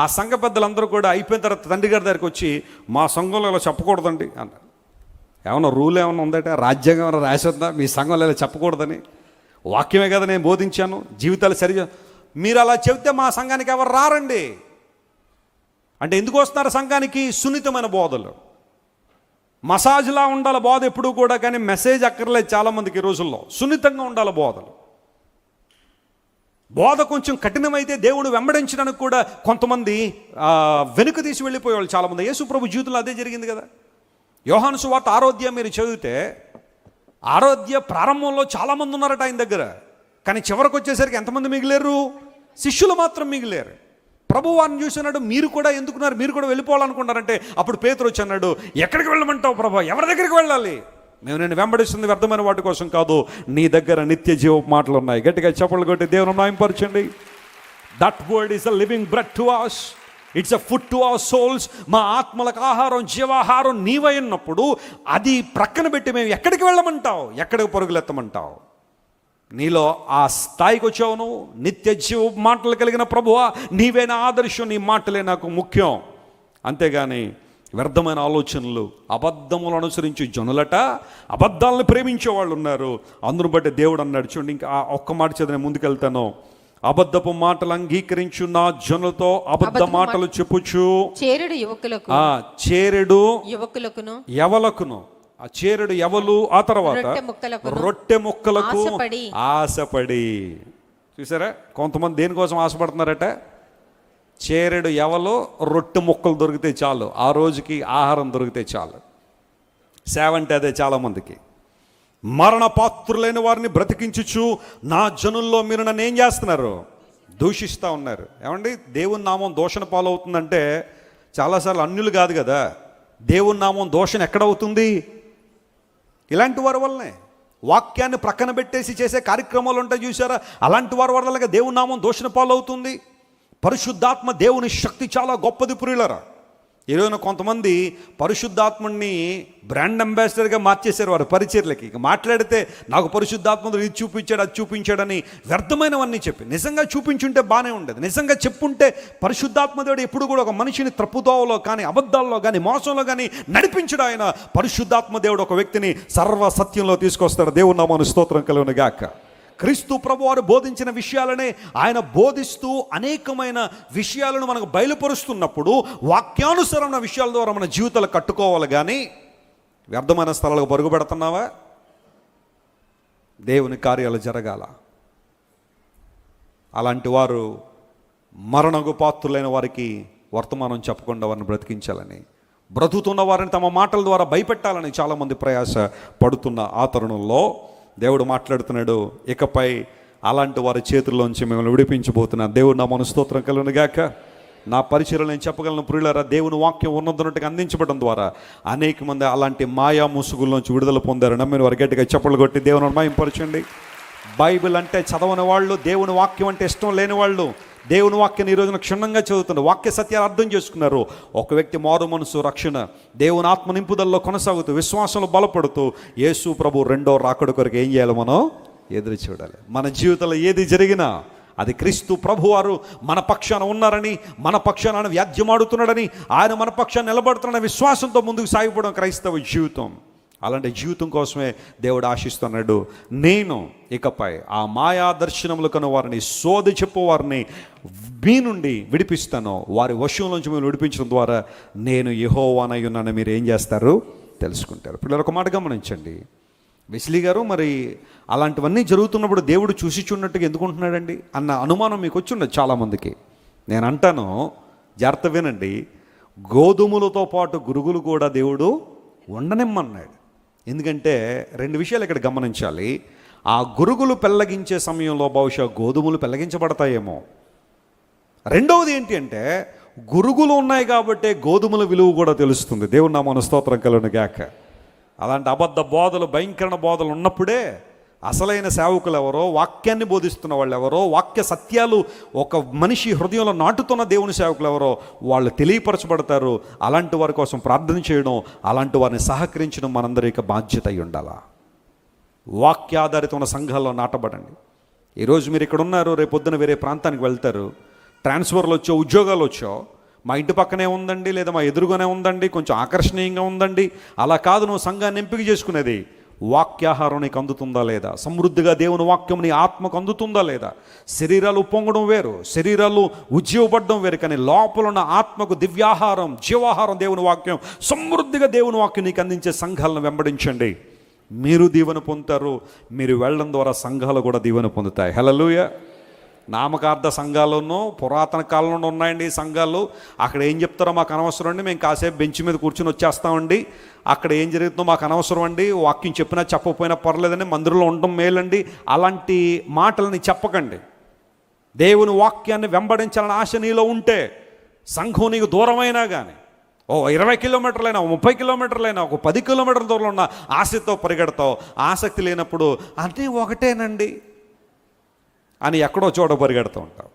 [SPEAKER 1] ఆ సంఘ పెద్దలందరూ కూడా అయిపోయిన తర్వాత తండ్రి గారి దగ్గరికి వచ్చి, మా సంఘంలో ఇలా చెప్పకూడదండి అన్నారు. ఏమన్నా రూల్ ఏమన్నా ఉందట? రాజ్యాంగం ఏమైనా రాసేద్దా మీ సంఘంలో ఇలా చెప్పకూడదని? వాక్యమే కదా నేను బోధించాను, జీవితాలు సరిగా. మీరు అలా చెబితే మా సంఘానికి ఎవరు రారండి. అంటే ఎందుకు వస్తున్నారు సంఘానికి? సున్నితమైన బోధలు. మసాజ్లా ఉండాలి బోధ ఎప్పుడూ కూడా, కానీ మెసేజ్ అక్కర్లేదు చాలామందికి ఈ రోజుల్లో. సున్నితంగా ఉండాలి బోధలు. బోధ కొంచెం కఠినమైతే దేవుడు వెంబడించడానికి కూడా కొంతమంది వెనుక తీసి వెళ్ళిపోయేవాళ్ళు చాలామంది. యేసు ప్రభు జీవితంలో అదే జరిగింది కదా. యోహాను సువార్త 6వ అధ్యాయం మీరు చదివితే 6వ అధ్యాయం ప్రారంభంలో చాలామంది ఉన్నారట ఆయన దగ్గర. కానీ చివరికి వచ్చేసరికి ఎంతమంది మిగిలేరు? శిష్యులు మాత్రం మిగిలేరు. ప్రభు వారిని చూసినాడు, మీరు కూడా ఎందుకున్నారు, మీరు కూడా వెళ్ళిపోవాలనుకున్నారంటే అప్పుడు పేతురు వచ్చి అన్నాడు, ఎక్కడికి వెళ్ళమంటావు ప్రభు? ఎవరి దగ్గరికి వెళ్ళాలి? మేము నేను వెంబడిస్తుంది వ్యర్థమైన వాటి కోసం కాదు, నీ దగ్గర నిత్య జీవ మాటలు ఉన్నాయి. గట్టిగా చప్పట్లు కొట్టి దేవుని నామపరచండి. That word is a living bread to us. It's a food to our souls. మా ఆత్మలకు ఆహారం, జీవాహారం నీవై ఉన్నప్పుడు అది ప్రక్కన పెట్టి మేము ఎక్కడికి వెళ్ళమంటావు, ఎక్కడికి పరుగులెత్తమంటావు? నీలో ఆ స్థాయికి వచ్చావు నువ్వు. నిత్య జీవ మాటలు కలిగిన ప్రభువా, నీవే నా ఆదర్శం, నీ మాటలే నాకు ముఖ్యం. అంతేగాని వ్యర్థమైన ఆలోచనలు, అబద్ధములు అనుసరించి జనులట అబద్ధాలను ప్రేమించే వాళ్ళు ఉన్నారు. అందును బట్టి దేవుడు అన్నాడు చూడండి. ఇంకా ఒక్క మాట చదివి నేను ముందుకెళ్తాను. అబద్ధపు మాటలు అంగీకరించు నా జనులతో అబద్ధ మాటలు చెప్పుచు
[SPEAKER 2] చేరెడు యువకులకు,
[SPEAKER 1] చేరెడు
[SPEAKER 2] యువకులకును,
[SPEAKER 1] ఎవలకును. ఆ చేరెడు ఎవలు, ఆ తర్వాత రొట్టె ముక్కలకు ఆశపడి. చూసారా కొంతమంది దేనికోసం ఆశపడుతున్నారట? చేరెడు ఎవలో, రొట్టె ముక్కలు దొరికితే చాలు, ఆ రోజుకి ఆహారం దొరికితే చాలు. సేవ అంటే అదే చాలామందికి. మరణ పాత్రులైన వారిని బ్రతికించుచు నా జనుల్లో మీరు నన్ను ఏం చేస్తున్నారు? దూషిస్తూ ఉన్నారు. ఏమండి, దేవుని నామం దూషణ పాలవుతుందంటే చాలాసార్లు అన్యులు కాదు కదా. దేవుని నామం దూషణ ఎక్కడవుతుంది? ఇలాంటి వారి వల్లనే. వాక్యాన్ని ప్రక్కన పెట్టేసి చేసే కార్యక్రమాలు ఉంటాయి చూసారా, అలాంటి వారి వల్ల దేవుని నామం దూషణ పాలవుతుంది. పరిశుద్ధాత్మ దేవుని శక్తి చాలా గొప్పది ప్రియులరా. ఈరోజున కొంతమంది పరిశుద్ధాత్మని బ్రాండ్ అంబాసిడర్గా మార్చేశారు వారు పరిచర్లకి. ఇక మాట్లాడితే నాకు పరిశుద్ధాత్ముడు ఇది చూపించాడు అది చూపించాడని వ్యర్థమైనవన్నీ చెప్పి, నిజంగా చూపించుంటే బాగానే ఉండేది. నిజంగా చెప్పుంటే పరిశుద్ధాత్మదేవుడు ఎప్పుడు కూడా ఒక మనిషిని తప్పుదోవలో కానీ అబద్ధాల్లో కానీ మోసంలో కానీ నడిపించడు. ఆయన పరిశుద్ధాత్మదేవుడు ఒక వ్యక్తిని సర్వ సత్యంలో తీసుకొస్తాడు. దేవుని నామమున స్తోత్రం కలుగును గాక. క్రీస్తు ప్రభు వారు బోధించిన విషయాలనే ఆయన బోధిస్తూ అనేకమైన విషయాలను మనకు బయలుపరుస్తున్నప్పుడు వాక్యానుసరమైన విషయాల ద్వారా మన జీవితాలు కట్టుకోవాలి. కానీ వ్యర్థమైన స్థలాలకు పరుగు పెడుతున్నావా? దేవుని కార్యాలు జరగాల. అలాంటి వారు మరణకు పాత్రులైన వారికి వర్తమానం చెప్పకుండా వారిని బ్రతికించాలని, బ్రతుకుతున్న వారిని తమ మాటల ద్వారా భయపెట్టాలని చాలామంది ప్రయాస పడుతున్న ఆ తరుణంలో దేవుడు మాట్లాడుతున్నాడు, ఇకపై అలాంటి వారి చేతుల్లోంచి మిమ్మల్ని విడిపించబోతున్నా. దేవుడు నా మన స్తోత్రం కలుగును గాక. నా పరిచర్యలు నేను చెప్పగలను ప్రియులారా, దేవుని వాక్యం ఉన్నదన్నట్టుగా అందించబడడం ద్వారా అనేక మంది అలాంటి మాయా ముసుగుల్లోంచి విడుదల పొందారు. నమ్మిన వారు గట్టిగా చప్పట్లు కొట్టి దేవుని మహిమపరచండి. బైబిల్ అంటే చదవని వాళ్ళు, దేవుని వాక్యం అంటే ఇష్టం లేని వాళ్ళు దేవుని వాక్యాన్ని ఈ రోజున క్షుణ్ణంగా చదువుతున్నారు, వాక్య సత్యాలు అర్థం చేసుకున్నారు. ఒక వ్యక్తి మారు మనసు, రక్షణ, దేవుని ఆత్మ నింపుదలలో కొనసాగుతూ విశ్వాసంలో బలపడుతూ యేసు ప్రభు రెండో రాకడ కొరకు ఏం చేయాలి? మనం ఎదురు చూడాలి. మన జీవితంలో ఏది జరిగినా అది క్రీస్తు ప్రభువారు మన పక్షాన ఉన్నారని, మన పక్షాన వ్యాజ్యమాడుతున్నాడని, ఆయన మన పక్షాన్ని నిలబడుతున్నాడని విశ్వాసంతో ముందుకు సాగిపోవడం క్రైస్తవ జీవితం. అలాంటి జీవితం కోసమే దేవుడు ఆశిస్తున్నాడు. నేను ఇకపై ఆ మాయా దర్శనములు కను వారిని, సోది చెప్పు వారిని మీ నుండి విడిపిస్తాను. వారి వశంలోంచి మీరు విడిపించడం ద్వారా నేను యెహోవానై ఉన్నానని మీరు ఏం చేస్తారు? తెలుసుకుంటారు. పిల్లలు ఒక మాట గమనించండి. వెస్లీ గారు, మరి అలాంటివన్నీ జరుగుతున్నప్పుడు దేవుడు చూసి చూడనట్టుగా ఎందుకుంటున్నాడండి అన్న అనుమానం మీకు వచ్చి ఉండదు చాలామందికి. నేను అంటాను, జాగ్రత్త వినండి, గోధుమలతో పాటు గురుగులు కూడా దేవుడు ఉండనిమ్మన్నాడు. ఎందుకంటే రెండు విషయాలు ఇక్కడ గమనించాలి. ఆ గురుగులు పెళ్ళగించే సమయంలో బహుశా గోధుమలు పెళ్ళగించబడతాయేమో. రెండవది ఏంటి అంటే, గురుగులు ఉన్నాయి కాబట్టి గోధుమల విలువ కూడా తెలుస్తుంది. దేవుని నామమున స్తోత్రం కలుగును గాక. అలాంటి అబద్ధ బోధలు, భయంకర బోధలు ఉన్నప్పుడే అసలైన సేవకులు ఎవరో, వాక్యాన్ని బోధిస్తున్న వాళ్ళు ఎవరో, వాక్య సత్యాలు ఒక మనిషి హృదయంలో నాటుతున్న దేవుని సేవకులు ఎవరో వాళ్ళు తెలియపరచబడతారు. అలాంటి వారి కోసం ప్రార్థన చేయడం, అలాంటి వారిని సహకరించడం మనందరి యొక్క బాధ్యత అయి ఉండాలా. వాక్యాధారితమైన సంఘాల్లో నాటబడండి. ఈరోజు మీరు ఇక్కడ ఉన్నారు, రేపొద్దున వేరే ప్రాంతానికి వెళ్తారు, ట్రాన్స్ఫర్లు వచ్చో, ఉద్యోగాలు వచ్చో, మా ఇంటి పక్కనే ఉందండి లేదా మా ఎదురుగానే ఉందండి, కొంచెం ఆకర్షణీయంగా ఉందండి, అలా కాదు. నువ్వు సంఘాన్ని ఎంపిక చేసుకునేది వాక్యాహారం నీకు అందుతుందా లేదా? సమృద్ధిగా దేవుని వాక్యం నీ ఆత్మకు అందుతుందా లేదా? శరీరాలు ఉప్పొంగడం వేరు, శరీరాలు ఉజ్జీవపడడం వేరు, కానీ లోపల ఉన్న ఆత్మకు దివ్యాహారం, జీవాహారం దేవుని వాక్యం, సమృద్ధిగా దేవుని వాక్యం నీకు అందించే సంఘాలను వెంబడించండి. మీరు దీవెన పొందుతారు. మీరు వెళ్ళడం ద్వారా సంఘాలు కూడా దీవెన పొందుతాయి. హల్లెలూయా. నామకార్థ సంఘాలను పురాతన కాలంలో ఉన్నాయండి ఈ సంఘాలు. అక్కడ ఏం చెప్తారో మాకు అనవసరం అండి, మేము కాసేపు బెంచ్ మీద కూర్చొని వచ్చేస్తామండి, అక్కడ ఏం జరుగుతుందో మాకు అనవసరం అండి, వాక్యం చెప్పినా చెప్పకపోయినా పర్లేదండి, మందిరంలో ఉండడం మేలండి, అలాంటి మాటలని చెప్పకండి. దేవుని వాక్యాన్ని వెంబడించాలని ఆశ నీలో ఉంటే సంఘం నీకు దూరమైనా కానీ, 20 కిలోమీటర్లైనా, 30 కిలోమీటర్లైనా, 10 కిలోమీటర్ల దూరంలో ఉన్న ఆశతో పరిగెడతావు. ఆసక్తి లేనప్పుడు అంటే ఒకటేనండి అని ఎక్కడో చోట పరిగెడుతూ ఉంటాం.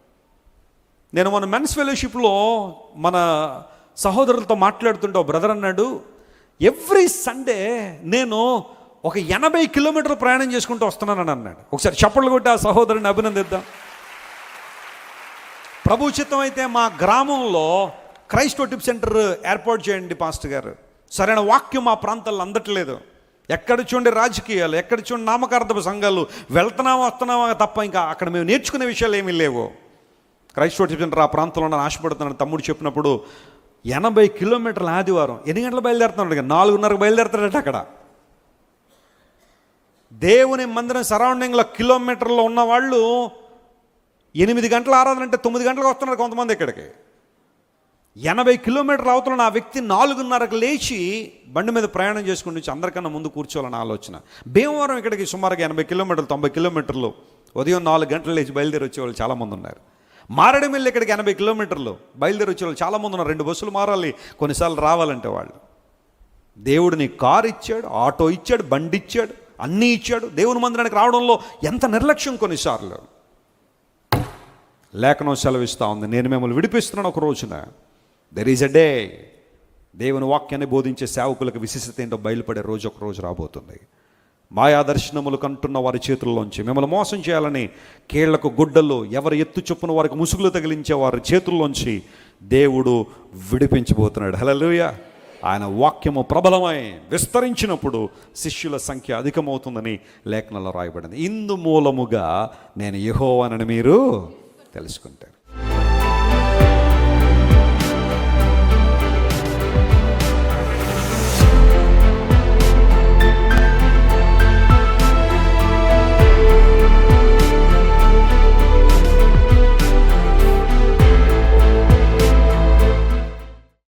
[SPEAKER 1] నేను మన మెన్స్ ఫెలోషిప్లో మన సహోదరులతో మాట్లాడుతుంటే బ్రదర్ అన్నాడు, ఎవ్రీ సండే నేను ఒక 80 కిలోమీటర్లు ప్రయాణం చేసుకుంటూ వస్తున్నానని అన్నాడు. ఒకసారి చప్పట్లు కొట్టి ఆ సహోదరుని అభినందిద్దాం. ప్రభు చిత్తం అయితే మా గ్రామంలో క్రైస్ట్ వర్షిప్ సెంటర్ ఏర్పాటు చేయండి పాస్టర్ గారు. సరైన వాక్యం మా ప్రాంతాల్లో అందట్లేదు. ఎక్కడ చూడండి రాజకీయాలు, ఎక్కడ చూడండి నామకార్థపు సంఘాలు, వెళ్తున్నామా వస్తున్నామా తప్ప ఇంకా అక్కడ మేము నేర్చుకునే విషయాలు ఏమీ లేవు. క్రైస్ట్ వర్షిప్ సెంటర్ ఆ ప్రాంతంలో నేను ఆశపడుతున్నాను. తమ్ముడు చెప్పినప్పుడు 80 కిలోమీటర్ల ఆదివారం ఎన్ని గంటలు బయలుదేరుతున్నాడు? 4:30 బయలుదేరుతాడట. అక్కడ దేవుని మందిరం సరౌండింగ్లో కిలోమీటర్లో ఉన్న వాళ్ళు 8 గంటల ఆరాధన అంటే 9 గంటలకు వస్తున్నారు కొంతమంది ఇక్కడికి. 80 కిలోమీటర్ల అవతల ఆ వ్యక్తి 4:30కు లేచి బండి మీద ప్రయాణం చేసుకుని నుంచి అందరికన్నా ముందు కూర్చోవాలని ఆలోచన. భీమవరం ఇక్కడికి సుమారుగా 80 కిలోమీటర్లు, 90 కిలోమీటర్లు. ఉదయం 4 గంటలు లేచి బయలుదేరి వచ్చేవాళ్ళు చాలామంది ఉన్నారు. మారేడుమిల్లి ఇక్కడికి 80 కిలోమీటర్లు బయలుదేరి వచ్చేవాళ్ళు చాలామంది ఉన్నారు. 2 బస్సులు మారాలి కొన్నిసార్లు రావాలంటే వాళ్ళు. దేవుడు నీ కారు ఇచ్చాడు, ఆటో ఇచ్చాడు, బండి ఇచ్చాడు, అన్నీ ఇచ్చాడు. దేవుని మందిరానికి రావడంలో ఎంత నిర్లక్ష్యం కొన్నిసార్లు. లేఖనం సెలవిస్తూ ఉంది, నేను మిమ్మల్ని విడిపిస్తున్నాను ఒక రోజున. దెర్ ఈజ్ అ డే దేవుని వాక్యాన్ని బోధించే సేవకులకు విశిష్టత ఏంటో బయలుపడే రోజు ఒక రోజు రాబోతుంది. మాయా దర్శనములు కంటున్న వారి చేతుల్లోంచి, మిమ్మల్ని మోసం చేయాలని కీళ్లకు గుడ్డలు, ఎవరి ఎత్తు చొప్పున వారికి ముసుగులు తగిలించే వారి చేతుల్లోంచి దేవుడు విడిపించబోతున్నాడు. హల్లెలూయా. ఆయన వాక్యము ప్రబలమై విస్తరించినప్పుడు శిష్యుల సంఖ్య అధికమవుతుందని లేఖనంలో రాయబడింది. ఇందు మూలముగా నేను యెహోవానని మీరు తెలుసుకుంటారు.